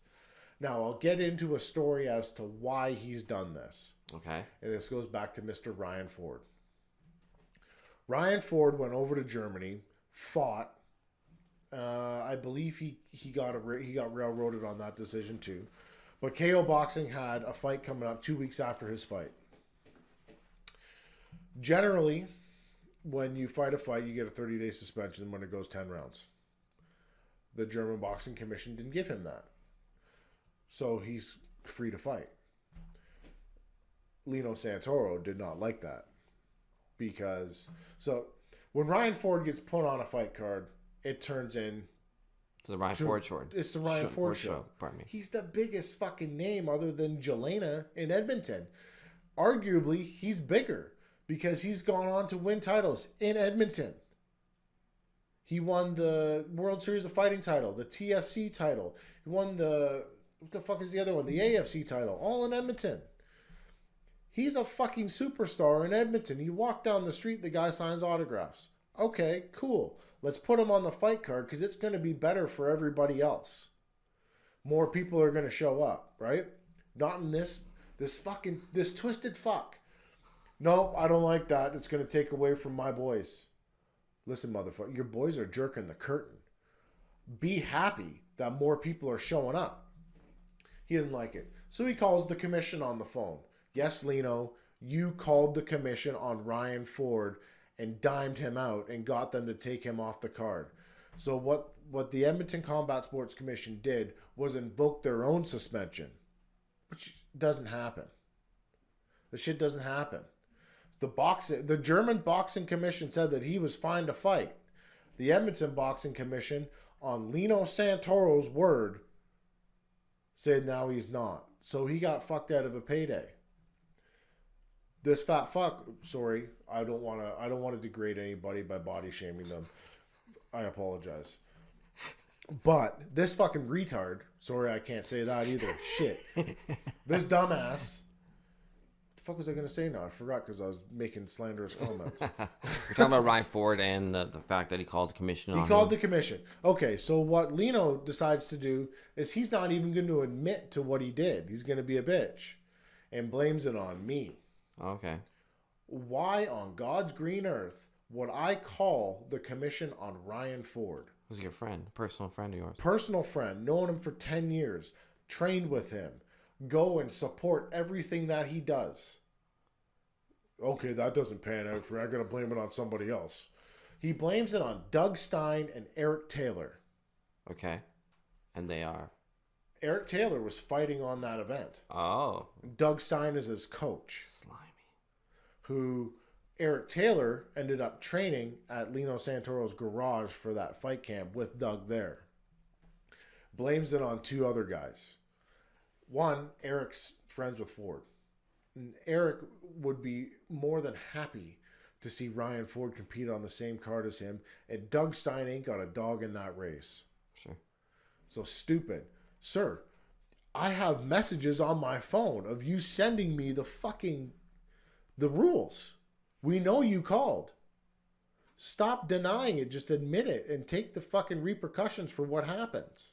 Now, I'll get into a story as to why he's done this. Okay. And this goes back to Mr. Ryan Ford. Ryan Ford went over to Germany, fought. I believe he got railroaded on that decision too. But KO Boxing had a fight coming up 2 weeks after his fight. Generally, when you fight a fight, you get a 30-day suspension when it goes 10 rounds. The German Boxing Commission didn't give him that. So he's free to fight. Lino Santoro did not like that. So when Ryan Ford gets put on a fight card, it turns in... To the Ryan Ford show. It's the Ryan Ford show. Pardon me. He's the biggest fucking name other than Jelena in Edmonton. Arguably, he's bigger. Because he's gone on to win titles in Edmonton. He won the World Series of Fighting title, the TFC title. He won what the fuck is the other one? The AFC title, all in Edmonton. He's a fucking superstar in Edmonton. You walk down the street, the guy signs autographs. Okay, cool. Let's put him on the fight card because it's going to be better for everybody else. More people are going to show up, right? Not in this twisted fuck. No, I don't like that. It's going to take away from my boys. Listen, motherfucker, your boys are jerking the curtain. Be happy that more people are showing up. He didn't like it. So he calls the commission on the phone. Yes, Lino, you called the commission on Ryan Ford and dimed him out and got them to take him off the card. So what the Edmonton Combat Sports Commission did was invoke their own suspension, which doesn't happen. The shit doesn't happen. The German Boxing Commission said that he was fine to fight. The Edmonton Boxing Commission, on Lino Santoro's word, said now he's not. So he got fucked out of a payday. This fat fuck, sorry, I don't want to degrade anybody by body shaming them. I apologize. But this fucking retard, sorry, I can't say that either. Shit. This dumbass. What the fuck was I going to say now? I forgot because I was making slanderous comments. We're talking about Ryan Ford and the fact that he called the commission on him. He called the commission. Okay, so what Lino decides to do is he's not even going to admit to what he did. He's going to be a bitch and blames it on me. Okay. Why on God's green earth would I call the commission on Ryan Ford? Who's your friend? Personal friend of yours? Personal friend, known him for 10 years, trained with him, go and support everything that he does. Okay, that doesn't pan out for me. I'm going to blame it on somebody else. He blames it on Doug Stein and Eric Taylor. Okay. And they are? Eric Taylor was fighting on that event. Oh. Doug Stein is his coach. Slimy. Who Eric Taylor ended up training at Lino Santoro's garage for that fight camp with Doug there. Blames it on two other guys. One, Eric's friends with Ford. And Eric would be more than happy to see Ryan Ford compete on the same card as him, and Doug Stein ain't got a dog in that race. Sure. So stupid. Sir, I have messages on my phone of you sending me the rules. We know you called. Stop denying it. Just admit it and take the fucking repercussions for what happens.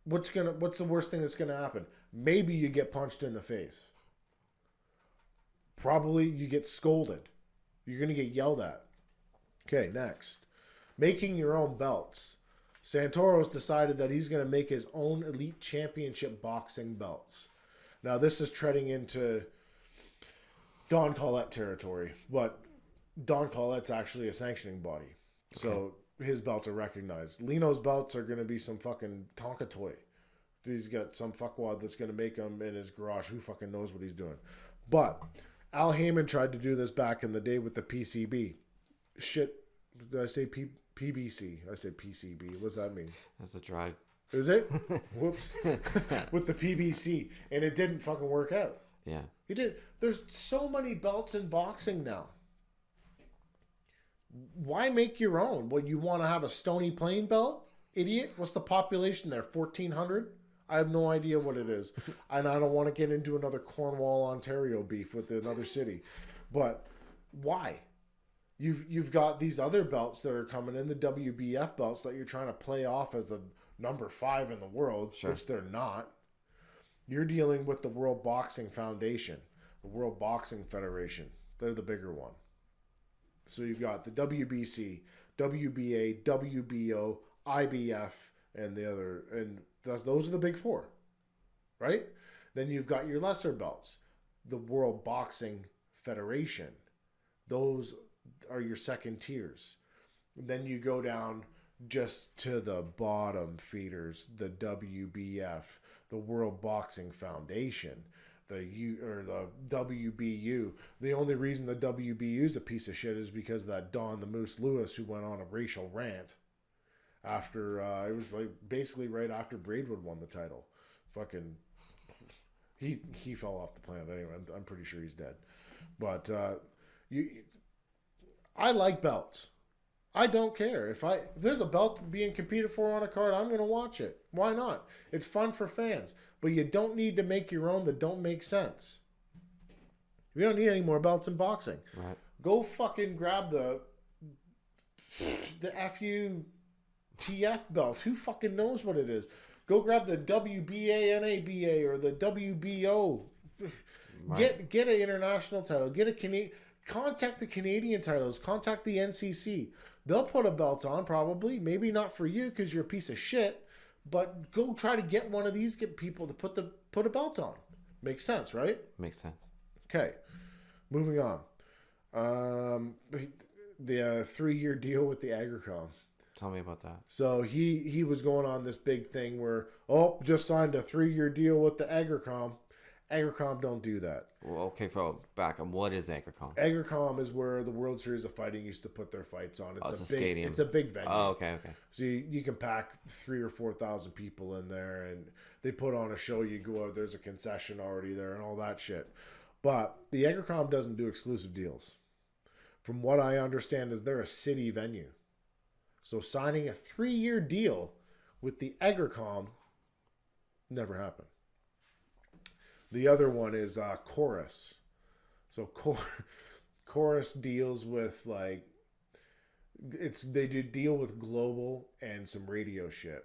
What's the worst thing that's gonna happen? Maybe you get punched in the face. Probably you get scolded. You're gonna get yelled at. Okay, next. Making your own belts. Santoro's decided that he's gonna make his own elite championship boxing belts. Now this is treading into Don Collette territory, but Don Collette's actually a sanctioning body. So his belts are recognized. Lino's belts are going to be some fucking Tonka toy. He's got some fuckwad that's going to make them in his garage. Who fucking knows what he's doing? But Al Heyman tried to do this back in the day with the PCB. Shit. Did I say PBC? I said PCB. What does that mean? That's a drug. Is it? Whoops. With the PBC. And it didn't fucking work out. Yeah. He did. There's so many belts in boxing now. Why make your own? What, you want to have a Stony Plain belt? Idiot. What's the population there? 1,400? I have no idea what it is. And I don't want to get into another Cornwall, Ontario beef with another city. But why? You've got these other belts that are coming in, the WBF belts that you're trying to play off as the number 5 in the world, sure, which they're not. You're dealing with the World Boxing Foundation, the World Boxing Federation. They're the bigger one. So you've got the WBC, WBA, WBO, IBF, and the other, and those are the big 4, right? Then you've got your lesser belts, the World Boxing Federation. Those are your second tiers. Then you go down just to the bottom feeders, the WBF, the World Boxing Foundation, the WBU. The only reason the WBU is a piece of shit is because of that Don the Moose Lewis who went on a racial rant after it was like basically right after Braidwood won the title. Fucking he fell off the planet anyway. I'm pretty sure he's dead. But I like belts. I don't care. If there's a belt being competed for on a card, I'm going to watch it. Why not? It's fun for fans. But you don't need to make your own that don't make sense. We don't need any more belts in boxing. Right. Go fucking grab the FUTF belt. Who fucking knows what it is? Go grab the WBA, NABA, or the WBO. Right. Get an international title. Get a Canadian. Contact the Canadian titles. Contact the NCC. They'll put a belt on probably. Maybe not for you because you're a piece of shit. But go try to get one of these people to put a belt on. Makes sense, right? Makes sense. Okay. Moving on. The 3-year deal with the Agricom. Tell me about that. So he was going on this big thing where, just signed a 3-year deal with the Agricom. Agricom don't do that. Well, okay, for back up, what is Agricom? Agricom is where the World Series of Fighting used to put their fights on. It's a big, stadium. It's a big venue. Oh, okay. So you can pack 3,000 or 4,000 people in there, and they put on a show. You go out, there's a concession already there, and all that shit. But the Agricom doesn't do exclusive deals. From what I understand, is they're a city venue. So signing a 3-year deal with the Agricom never happened. The other one is Chorus. So Chorus deals with like they do deal with global and some radio shit.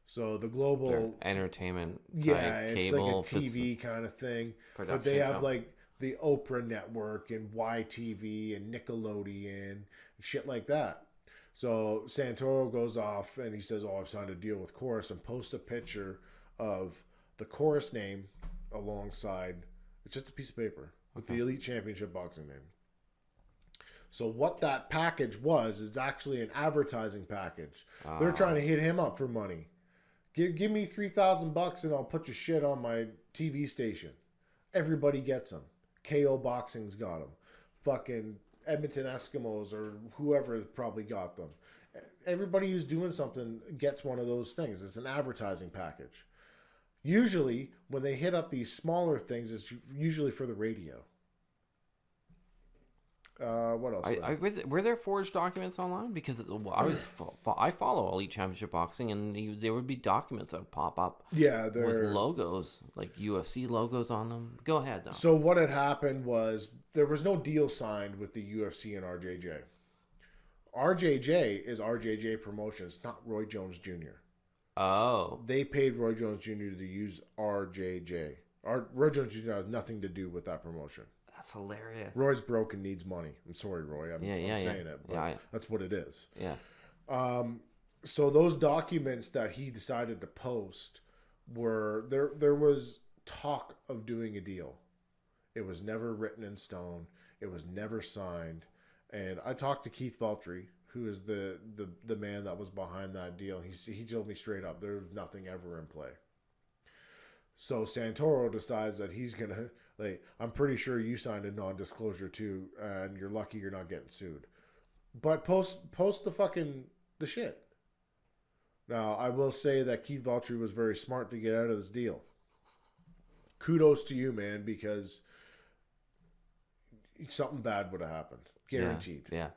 So the global Their entertainment, it's cable, like a TV kind of thing. But production they have like the Oprah Network and YTV and Nickelodeon and shit like that. So Santoro goes off and he says, "Oh, I've signed a deal with Chorus," and post a picture of the Chorus name alongside. It's just a piece of paper with the Elite Championship Boxing name. So what that package was is actually an advertising package. They're trying to hit him up for money. Give me $3,000 and I'll put your shit on my TV station. Everybody gets them. KO Boxing's got them. Fucking Edmonton Eskimos or whoever probably got them. Everybody who's doing something gets one of those things. It's an advertising package. Usually, when they hit up these smaller things, it's usually for the radio. What else? Were there forged documents online? Because I follow Elite Championship Boxing, and there would be documents that would pop up. Yeah, with logos, like UFC logos on them. Go ahead, though. So what had happened was there was no deal signed with the UFC and RJJ. RJJ is RJJ Promotions, not Roy Jones Jr. Oh. They paid Roy Jones Jr. to use RJJ. Roy Jones Jr. has nothing to do with that promotion. That's hilarious. Roy's broke and needs money. I'm sorry, Roy. I'm saying it, but that's what it is. Yeah. So those documents that he decided to post were there was talk of doing a deal. It was never written in stone. It was never signed. And I talked to Keith Valtry, who is the man that was behind that deal. He told me straight up, there's nothing ever in play. So Santoro decides that he's gonna I'm pretty sure you signed a non-disclosure too, and you're lucky you're not getting sued. But post the shit. Now I will say that Keith Valtry was very smart to get out of this deal. Kudos to you, man, because something bad would have happened. Guaranteed. Yeah.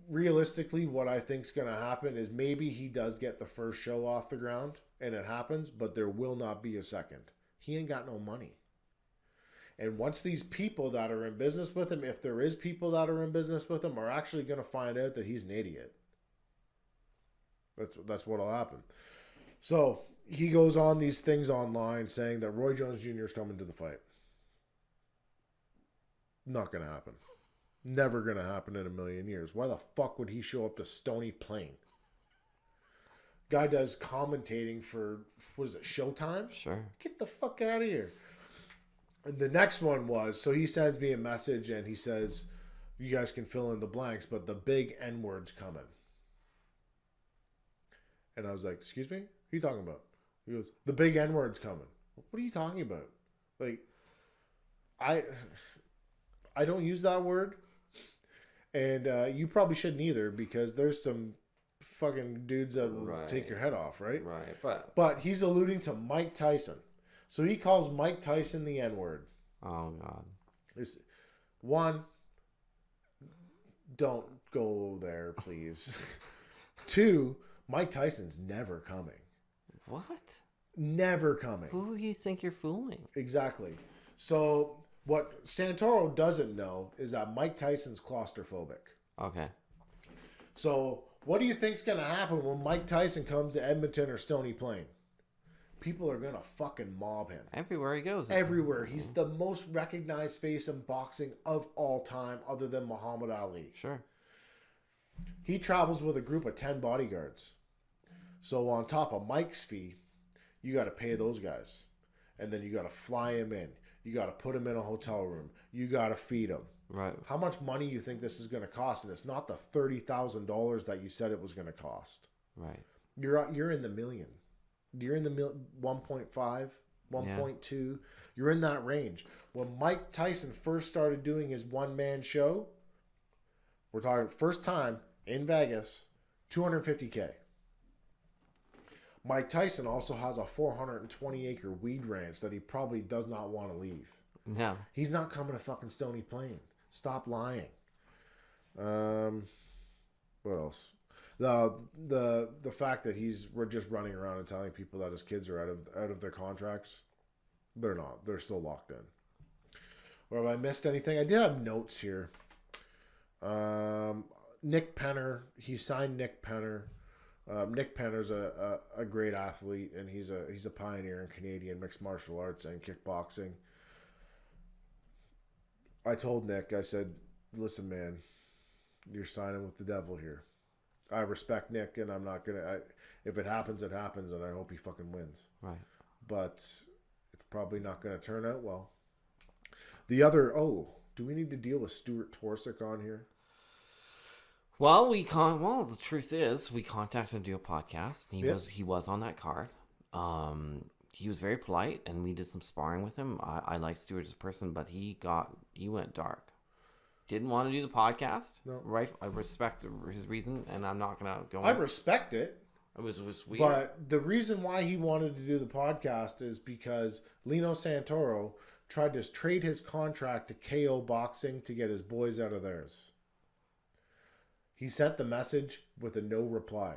Realistically, what I think is going to happen is maybe he does get the first show off the ground and it happens, but there will not be a second. He ain't got no money. And once these people that are in business with him, if there is people that are in business with him, are actually going to find out that he's an idiot. That's what'll happen. So he goes on these things online saying that Roy Jones Jr. is coming to the fight. Not going to happen. Never going to happen in a million years. Why the fuck would he show up to Stony Plain? Guy does commentating for, what is it, Showtime? Sure. Get the fuck out of here. And the next one was, so he sends me a message and he says, you guys can fill in the blanks, but the big N-word's coming. And I was like, excuse me? What are you talking about? He goes, the big N-word's coming. What are you talking about? Like, I don't use that word. And you probably shouldn't either, because there's some fucking dudes that will take your head off, right? Right. But he's alluding to Mike Tyson. So he calls Mike Tyson the N-word. Oh, God. One, don't go there, please. Two, Mike Tyson's never coming. What? Never coming. Who do you think you're fooling? Exactly. So what Santoro doesn't know is that Mike Tyson's claustrophobic. Okay. So what do you think's going to happen when Mike Tyson comes to Edmonton or Stony Plain? People are going to fucking mob him. Everywhere he goes. Everywhere. He's the most recognized face in boxing of all time other than Muhammad Ali. Sure. He travels with a group of 10 bodyguards. So on top of Mike's fee, you got to pay those guys. And then you got to fly him in. You got to put him in a hotel room. You got to feed him. Right. How much money you think this is going to cost? And it's not the $30,000 that you said it was going to cost. Right. You're in the million. You're in the 1.5 1.2. You're in that range. When Mike Tyson first started doing his one-man show, we're talking first time in Vegas, $250K. Mike Tyson also has a 420-acre weed ranch that he probably does not want to leave. No. He's not coming to fucking Stony Plain. Stop lying. What else? The fact that we're just running around and telling people that his kids are out of their contracts. They're not. They're still locked in. Or have I missed anything? I did have notes here. Nick Penner. He signed Nick Penner. Nick Penner's a great athlete, and he's a pioneer in Canadian mixed martial arts and kickboxing. I told Nick, I said, listen, man, you're signing with the devil here. I respect Nick, and I'm not going to... If it happens, it happens, and I hope he fucking wins. Right. But it's probably not going to turn out well. The other... do we need to deal with Stuart Torsick on here? Well, the truth is, we contacted him to do a podcast. He was on that card. He was very polite, and we did some sparring with him. I like Stuart as a person, but he went dark. Didn't want to do the podcast. No. Right? I respect his reason, and I'm not going to go on. I respect it. It was weird. But the reason why he wanted to do the podcast is because Lino Santoro tried to trade his contract to KO Boxing to get his boys out of theirs. He sent the message with a no reply.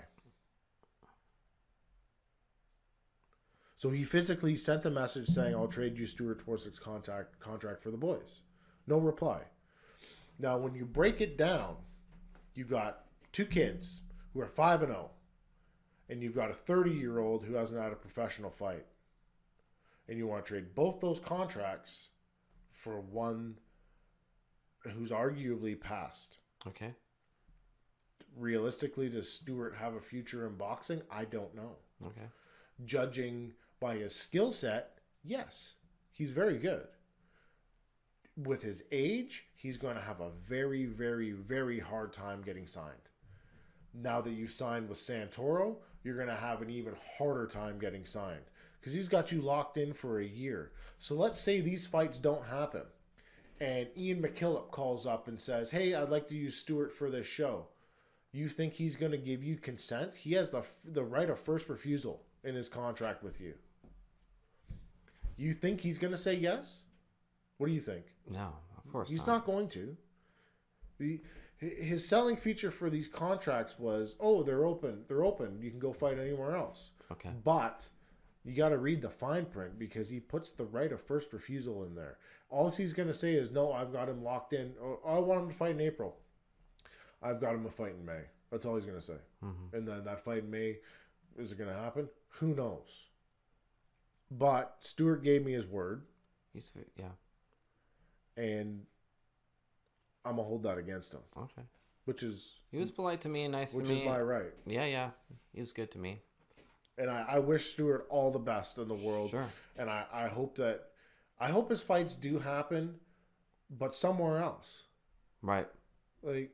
So he physically sent a message saying, I'll trade you Stuart Torsick's contract for the boys. No reply. Now, when you break it down, you've got two kids who are 5-0, and you've got a 30-year-old who hasn't had a professional fight. And you want to trade both those contracts for one who's arguably passed. Okay. Realistically, does Stuart have a future in boxing? I don't know. Okay. Judging by his skill set, yes, he's very good. With his age, he's going to have a very, very, very hard time getting signed. Now that you've signed with Santoro, you're going to have an even harder time getting signed because he's got you locked in for a year. So let's say these fights don't happen and Ian McKillop calls up and says, hey, I'd like to use Stuart for this show. You think he's going to give you consent? He has the right of first refusal in his contract with you. You think he's going to say yes? What do you think? No, of course he's not going to. His selling feature for these contracts was, they're open. They're open. You can go fight anywhere else. Okay. But you got to read the fine print because he puts the right of first refusal in there. All he's going to say is, no, I've got him locked in. I want him to fight in April. I've got him to fight in May. That's all he's going to say. Mm-hmm. And then that fight in May, is it going to happen? Who knows? But Stuart gave me his word. Yeah. And I'm going to hold that against him. Okay. He was polite to me and nice to me. Which is my right. Yeah. He was good to me. And I wish Stuart all the best in the world. Sure. And I hope his fights do happen, but somewhere else. Right. Like,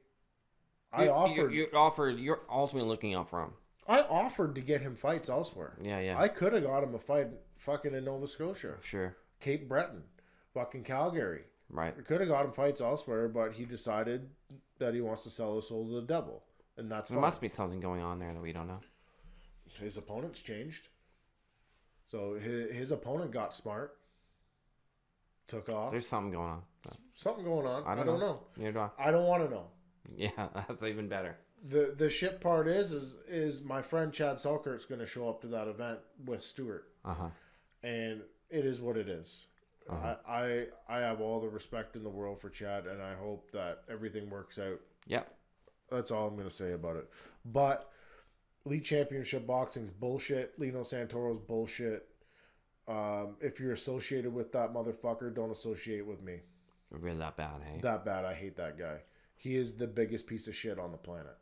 you're ultimately looking out for him. I offered to get him fights elsewhere. Yeah. I could have got him a fight fucking in Nova Scotia. Sure. Cape Breton. Fucking Calgary. Right. I could have got him fights elsewhere, but he decided that he wants to sell his soul to the devil. And that's fine. There must be something going on there that we don't know. His opponent's changed. So his opponent got smart. Took off. There's something going on. Something going on. I don't know. Neither do I. I don't want to know. Yeah, that's even better. The shit part is my friend Chad Selkert's going to show up to that event with Stuart. Uh-huh. And it is what it is. Uh-huh. I have all the respect in the world for Chad, and I hope that everything works out. Yep. That's all I'm going to say about it. But Elite Championship Boxing's bullshit. Lino Santoro's bullshit. If you're associated with that motherfucker, don't associate with me. Really that bad, hey? That bad. I hate that guy. He is the biggest piece of shit on the planet.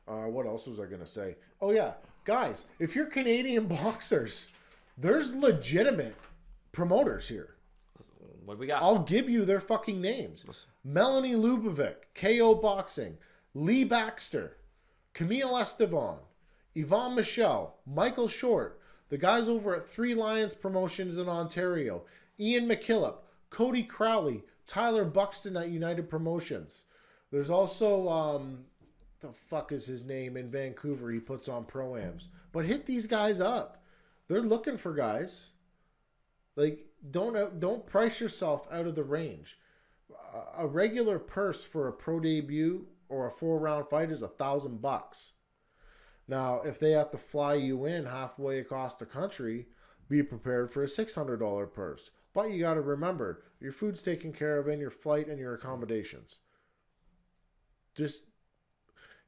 What else was I going to say? Oh, yeah. Guys, if you're Canadian boxers, there's legitimate promoters here. What do we got? I'll give you their fucking names. Melanie Lubovic, KO Boxing, Lee Baxter, Camille Estevan, Yvonne Michelle, Michael Short, The guys over at Three Lions Promotions in Ontario. Ian McKillop, Cody Crowley, Tyler Buxton at United Promotions. There's also, the fuck is his name in Vancouver? He puts on pro-ams. But hit these guys up. They're looking for guys. Like, don't price yourself out of the range. A regular purse for a pro debut or a 4-round fight is $1,000. Now, if they have to fly you in halfway across the country, be prepared for a $600 purse. But you got to remember, your food's taken care of and your flight and your accommodations. Just,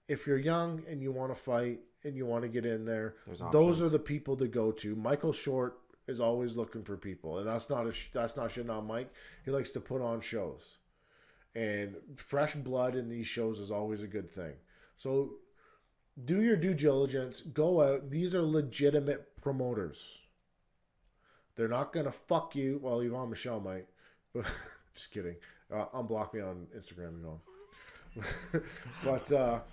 if you're young and you want to fight and you want to get in there, those are the people to go to. Michael Short is always looking for people, and that's not shitting on Mike. He likes to put on shows, and fresh blood in these shows is always a good thing. So do your due diligence. Go out. These are legitimate promoters. They're not gonna fuck you. Well, Yvonne Michelle might, but just kidding. Unblock me on Instagram, Yvonne. But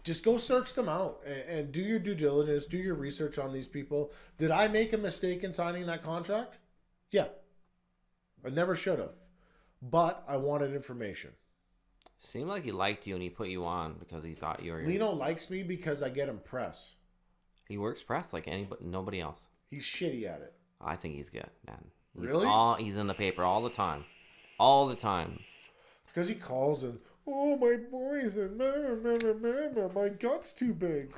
just go search them out and do your due diligence. Do your research on these people. Did I make a mistake in signing that contract? Yeah, I never should have, but I wanted information. Seemed like he liked you and he put you on because he thought you were. Lino likes me because I get him press. He works press like nobody else. He's shitty at it. I think he's good, man. Really? He's in the paper all the time. All the time. It's because he calls and, oh, my boys, and my gut's too big.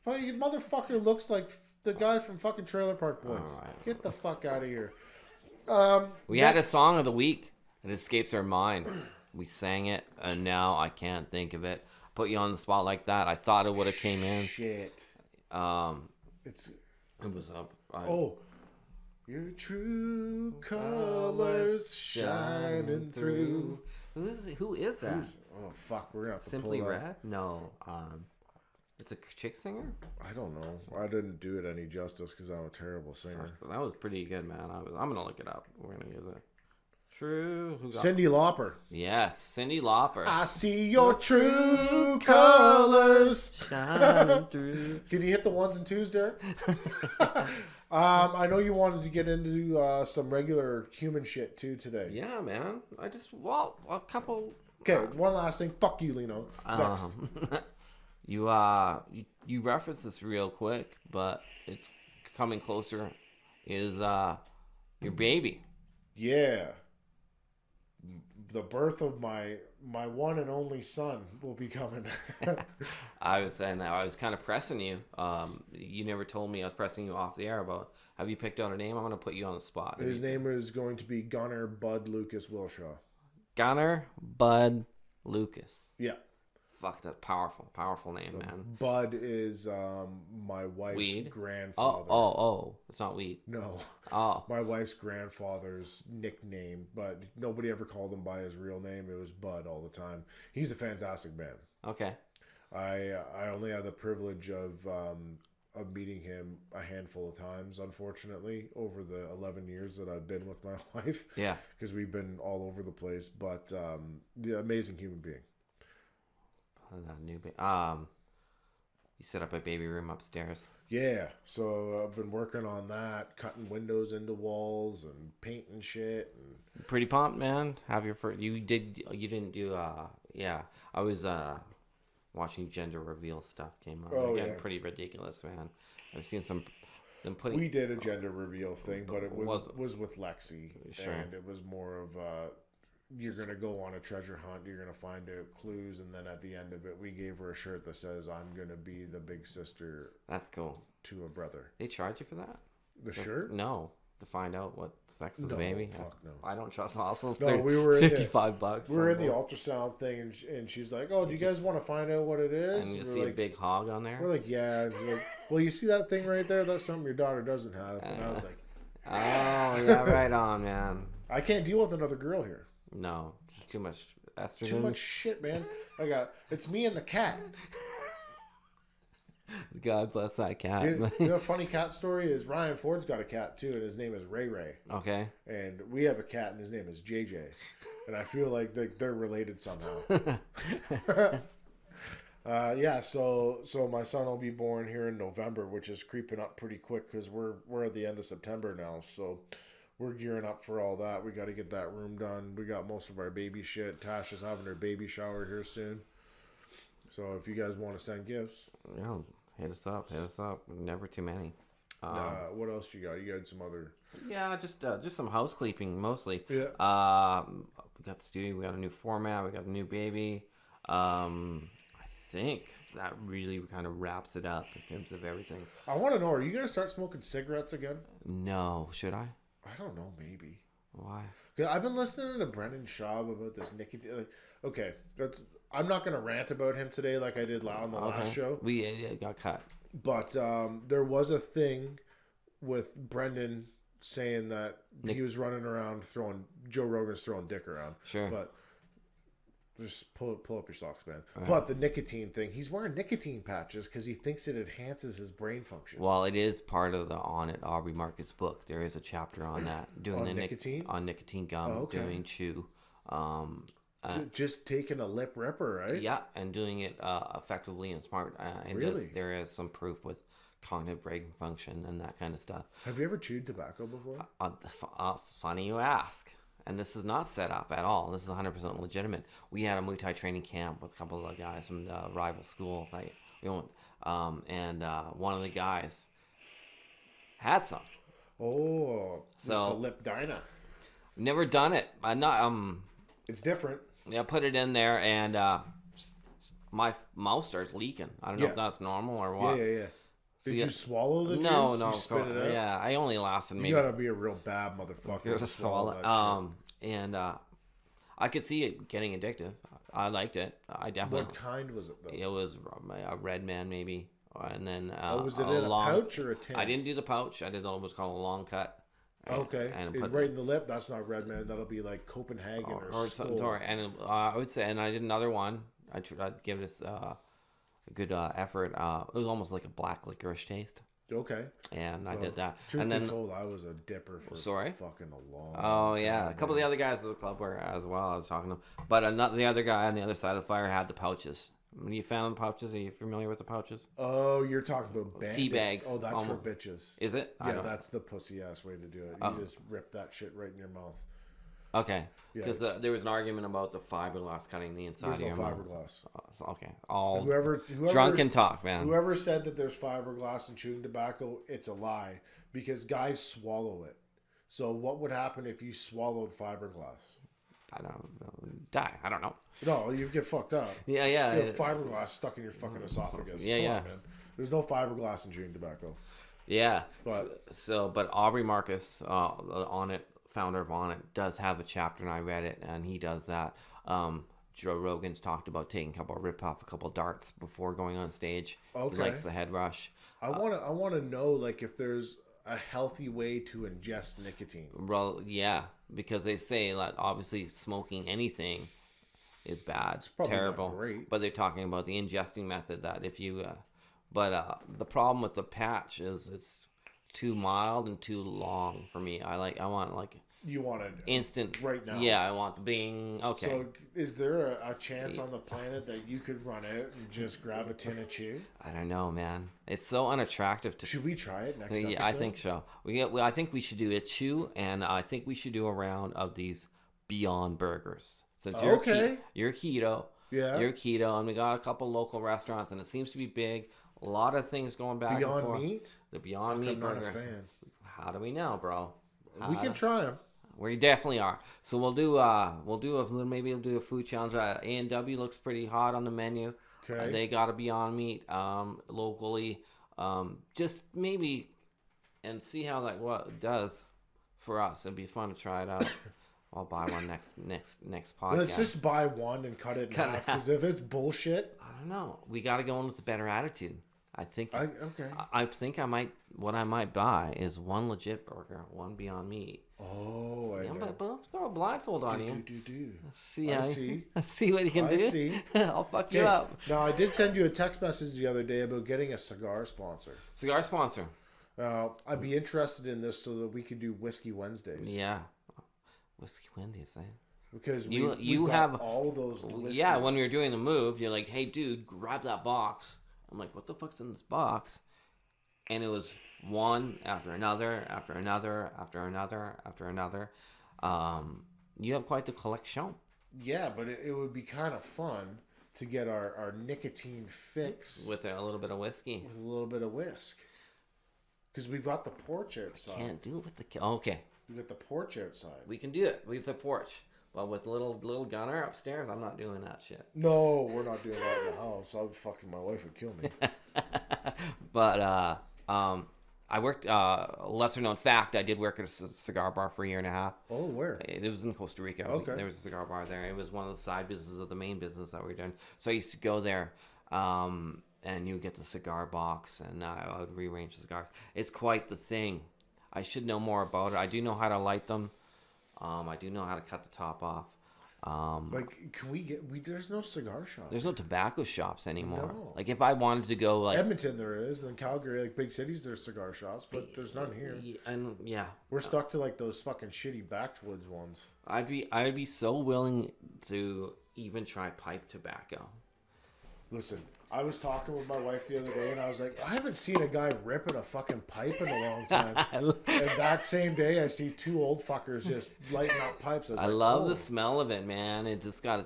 But you motherfucker looks like the guy from fucking Trailer Park Boys. Right. Get the fuck out of here. We had a song of the week. It escapes our mind. We sang it, and now I can't think of it. Put you on the spot like that. I thought it would have came in. Shit. It was up. Your true colors shining through. Who is that? Oh fuck, we're gonna have to Simply pull Red? No. It's a chick singer. I don't know. I didn't do it any justice because I'm a terrible singer. That was pretty good, man. I'm gonna look it up. We're gonna use it. True. Cyndi Lauper. Yes, Cyndi Lauper. I see your true colors shining through. Can you hit the ones and twos, Derek? I know you wanted to get into some regular human shit too today. Yeah, man. A couple. Okay, one last thing. Fuck you, Lino. Next. You referenced this real quick, but it's coming closer. Is your baby? Yeah. The birth of my one and only son will be coming. I was saying that I was kind of pressing you. You never told me. I was pressing you off the air about. Have you picked out a name? I'm going to put you on the spot. His name is going to be Gunnar Bud Lucas Wilshaw. Gunnar Bud Lucas. Yeah. Fuck, that's powerful name, so man. Bud is my wife's grandfather. Oh, it's not weed. No. Oh. My wife's grandfather's nickname, but nobody ever called him by his real name. It was Bud all the time. He's a fantastic man. Okay. I only had the privilege of meeting him a handful of times, unfortunately, over the 11 years that I've been with my wife. Yeah. Because we've been all over the place, but the amazing human being. You set up a baby room upstairs. Yeah, so I've been working on that, cutting windows into walls and painting shit. And... Pretty pumped, man. Have your first? You didn't do. Yeah, I was watching gender reveal stuff came out. Oh, Again, yeah. Pretty ridiculous, man. I've seen them putting. We did a gender reveal thing, but it was with Lexi, sure. And it was more of you're going to go on a treasure hunt, you're going to find out clues, and then at the end of it, we gave her a shirt that says, I'm going to be the big sister. That's cool. To a brother. They charge you for that? The shirt? No. To find out what sex is the baby? Fuck no. I don't trust hospitals. No, we were $55. We were in the ultrasound thing, and she's like, oh, do you guys want to find out what it is? And you see a big hog on there? We're like, yeah. Like, well, you see that thing right there? That's something your daughter doesn't have. And I was like, oh, yeah, right on, man. I can't deal with another girl here. No, just too much estrogen. Too much shit, man. It's me and the cat. God bless that cat. You know, a funny cat story is Ryan Ford's got a cat too, and his name is Ray Ray. Okay. And we have a cat, and his name is JJ. And I feel like they're related somehow. Yeah, so my son will be born here in November, which is creeping up pretty quick because we're at the end of September now. So we're gearing up for all that. We got to get that room done. We got most of our baby shit. Tasha's having her baby shower here soon. So if you guys want to send gifts, Yeah, hit us up. Hit us up. Never too many. what else you got? You got some other? Yeah, just some housekeeping mostly. Yeah. We got the studio. We got a new format. We got a new baby. I think that really kind of wraps it up in terms of everything. I want to know: are you gonna start smoking cigarettes again? No, should I? I don't know. Maybe. Why? 'Cause I've been listening to Brendan Schaub about this nicotine. Like, okay, I'm not gonna rant about him today like I did on the last show. We got cut. But there was a thing with Brendan saying that he was running around Joe Rogan's throwing dick around. Sure. But just pull up your socks, man. Right. But the nicotine thing, he's wearing nicotine patches because he thinks it enhances his brain function. Well, it is part of the On It Aubrey Marcus book. There is a chapter on that. Doing On nicotine? On nicotine gum, doing chew. Just taking a lip ripper, right? Yeah, and doing it effectively and smart. And Really? there is some proof with cognitive brain function and that kind of stuff. Have you ever chewed tobacco before? Funny you ask. And this is not set up at all. This is 100% legitimate. We had a Muay Thai training camp with a couple of guys from the rival school. And one of the guys had some. Oh, just a So- lip dyna. Never done it. I'm not. It's different. Yeah, put it in there, and my mouth starts leaking. I don't know Yeah. if that's normal or what. Yeah. Did you swallow the juice? No, You no. spit it out? Yeah, I only lasted maybe. You gotta be a real bad motherfucker to swallow that shit. And I could see it getting addictive. I liked it. I definitely. What kind was it though? It was a red man maybe, and then Was it in a pouch or a tin? I didn't do the pouch. I did what's called a long cut. Okay, and right in the lip. That's not Red Man. That'll be like Copenhagen or something. Skull. And I would say, and I did another one. I'd give this a good effort. It was almost like a black licorice taste. Okay. And I did that. Truth and be then, told, I was a dipper for fucking a long yeah, time, a couple of the other guys at the club were as well. I was talking to them, but the other guy on the other side of the fire had the pouches. When you found the pouches, are you familiar with the pouches? Oh, you're talking about bandits. Tea bags. Oh, that's for bitches. Is it? Yeah, that's the pussy ass way to do it. You just rip that shit right in your mouth. Okay, because there was an argument about the fiberglass cutting the inside There's of your no mouth. fiberglass. Okay, all Whoever drunken talk, man. Whoever said that there's fiberglass in chewing tobacco, it's a lie because guys swallow it. So what would happen if you swallowed fiberglass? I don't know. Die. I don't know. No, you get fucked up. Yeah. You have fiberglass stuck in your fucking esophagus. Yeah, Come on, man. There's no fiberglass in chewing tobacco. Yeah. But but Aubrey Marcus, On It, founder of On It, does have a chapter, and I read it, and he does that. Joe Rogan's talked about rip off a couple darts before going on stage. Okay. He likes the head rush. I want to know like if there's a healthy way to ingest nicotine. Well, yeah, because they say that obviously smoking anything is bad, probably terrible. not great. But they're talking about the ingesting method that if you, the problem with the patch is it's too mild and too long for me. You want it instant right now. Yeah, I want the bing. Okay. So is there a chance on the planet that you could run out and just grab a tin of chew? I don't know, man. It's so unattractive to. Should we try it next episode? Yeah, I think so. I think we should do a chew, and I think we should do a round of these Beyond Burgers. Since you're you're keto. Yeah. You're keto, and we got a couple local restaurants, and it seems to be big. A lot of things going back and forth. Beyond Meat? The Beyond Meat I'm not burgers. a fan. How do we know, bro? We can try them. We definitely are. So maybe we'll do a food challenge. A&W looks pretty hot on the menu. Okay. They got a Beyond Meat locally. Just maybe and see how that what does for us. It'd be fun to try it out. I'll buy one next podcast. Let's just buy one and cut it in half. Because if it's bullshit, I don't know. We got to go in with a better attitude. I think. Okay. I think I might. What I might buy is one legit burger, one Beyond Meat. Oh, I know. But let's throw a blindfold on you. See. I see. See what you can do. I see. I'll fuck you up. Now, I did send you a text message the other day about getting a cigar sponsor. Cigar sponsor. I'd be interested in this so that we could do Whiskey Wednesdays. Yeah. Whiskey Wendy's, eh? Because you we've have got all those whiskies. Yeah, when we were doing the move, you're like, hey dude, grab that box. I'm like, what the fuck's in this box? And it was one after another after another after another after another. You have quite the collection. Yeah, but it would be kind of fun to get our nicotine fix With a little bit of whiskey. with a little bit of whisk. Because we've got the porch outside. Can't do it with the... Okay, We've got the porch outside. we can do it with the porch. But with little Gunner upstairs, I'm not doing that shit. No, we're not doing that in the house. My wife would kill me. But I worked, lesser known fact, I did work at a cigar bar for a year and a half. Oh, where? It was in Costa Rica. Okay. There was a cigar bar there. It was one of the side businesses of the main business that we were doing. So I used to go there, and you would get the cigar box, and I would rearrange the cigars. It's quite the thing. I should know more about it. I do know how to light them. I do know how to cut the top off. Like, can we get... There's no cigar shop. There's no tobacco shops anymore. No. Like, if I wanted to go, like... Edmonton there is. In Calgary, like big cities, there's cigar shops, but there's none here. And, yeah. We're stuck to, like, those fucking shitty backwoods ones. I'd be so willing to even try pipe tobacco. Listen, I was talking with my wife the other day, and I was like, I haven't seen a guy ripping a fucking pipe in a long time. And that same day, I see two old fuckers just lighting up pipes. I love the smell of it, man. It's got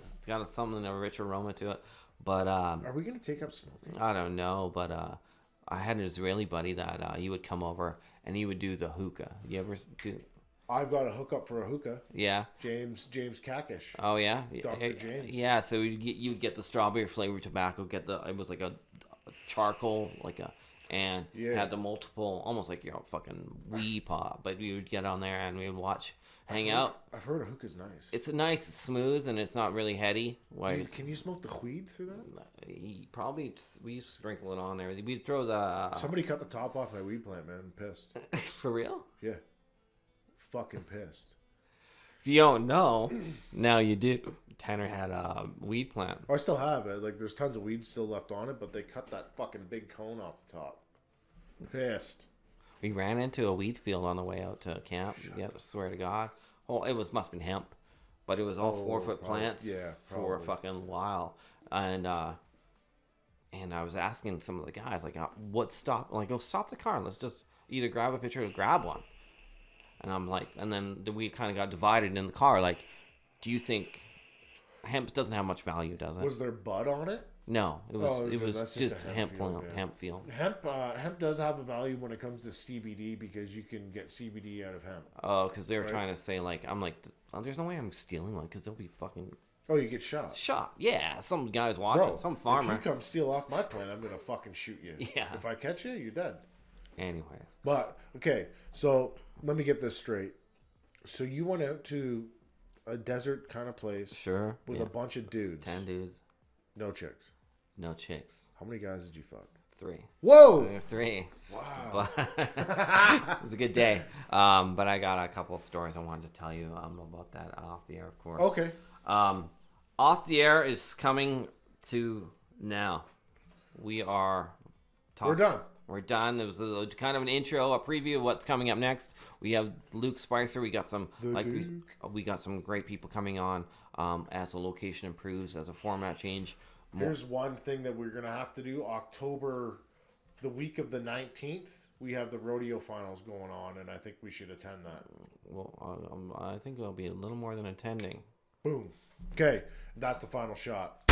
something, a rich aroma to it. But are we gonna take up smoking? I don't know. But I had an Israeli buddy that he would come over and he would do the hookah. You ever do? I've got a hookup for a hookah. Yeah. James Kakish. Oh yeah. Dr. James. Yeah. So you'd get the strawberry flavored tobacco. It was like a charcoal, and had the multiple, almost like your fucking weed pot. But we would get on there and we would watch, hang out. I've heard a hookah's nice. It's it's smooth, and it's not really heady. Dude, can you smoke the weed through that? We sprinkle it on there. We'd throw the... Somebody cut the top off my weed plant, man. I'm pissed. For real? Yeah. Fucking pissed. If you don't know, now you do. Tanner had a weed plant. I still have it. Like, there's tons of weed still left on it, but they cut that fucking big cone off the top. Pissed. We ran into a weed field on the way out to camp. Yeah, I swear to God. Oh, must have been hemp, but it was all 4-foot plants for a fucking while. And I was asking some of the guys, like, what stop? Like, stop the car. Let's just either grab a picture or grab one. And I'm like, and then we kind of got divided in the car. Like, do you think hemp doesn't have much value, does it? Was there bud on it? No, it was just a hemp field. field. Hemp does have a value when it comes to CBD because you can get CBD out of hemp. Oh, because they were trying to say, like, I'm like, there's no way I'm stealing one because they'll be fucking... Oh, you get shot. Shot, yeah. Some guy's watching, Bro, some farmer. If you come steal off my plant, I'm going to fucking shoot you. Yeah. If I catch you, you're dead. Anyways. But, okay, so let me get this straight. So you went out to a desert kind of place. Sure. With a bunch of dudes. 10 dudes. No chicks. No chicks. How many guys did you fuck? 3. Whoa! 3. Wow. But it was a good day. But I got a couple of stories I wanted to tell you about that off the air, of course. Okay. Off the air is coming to now. We are talking. We're done. We're done. It was kind of an intro, a preview of what's coming up next. We have Luke Spicer. We got some we got some great people coming on as the location improves, as a format change. Here's one thing that we're going to have to do. The week of the 19th, we have the rodeo finals going on, and I think we should attend that. Well, I think it'll be a little more than attending. Boom. Okay, that's the final shot.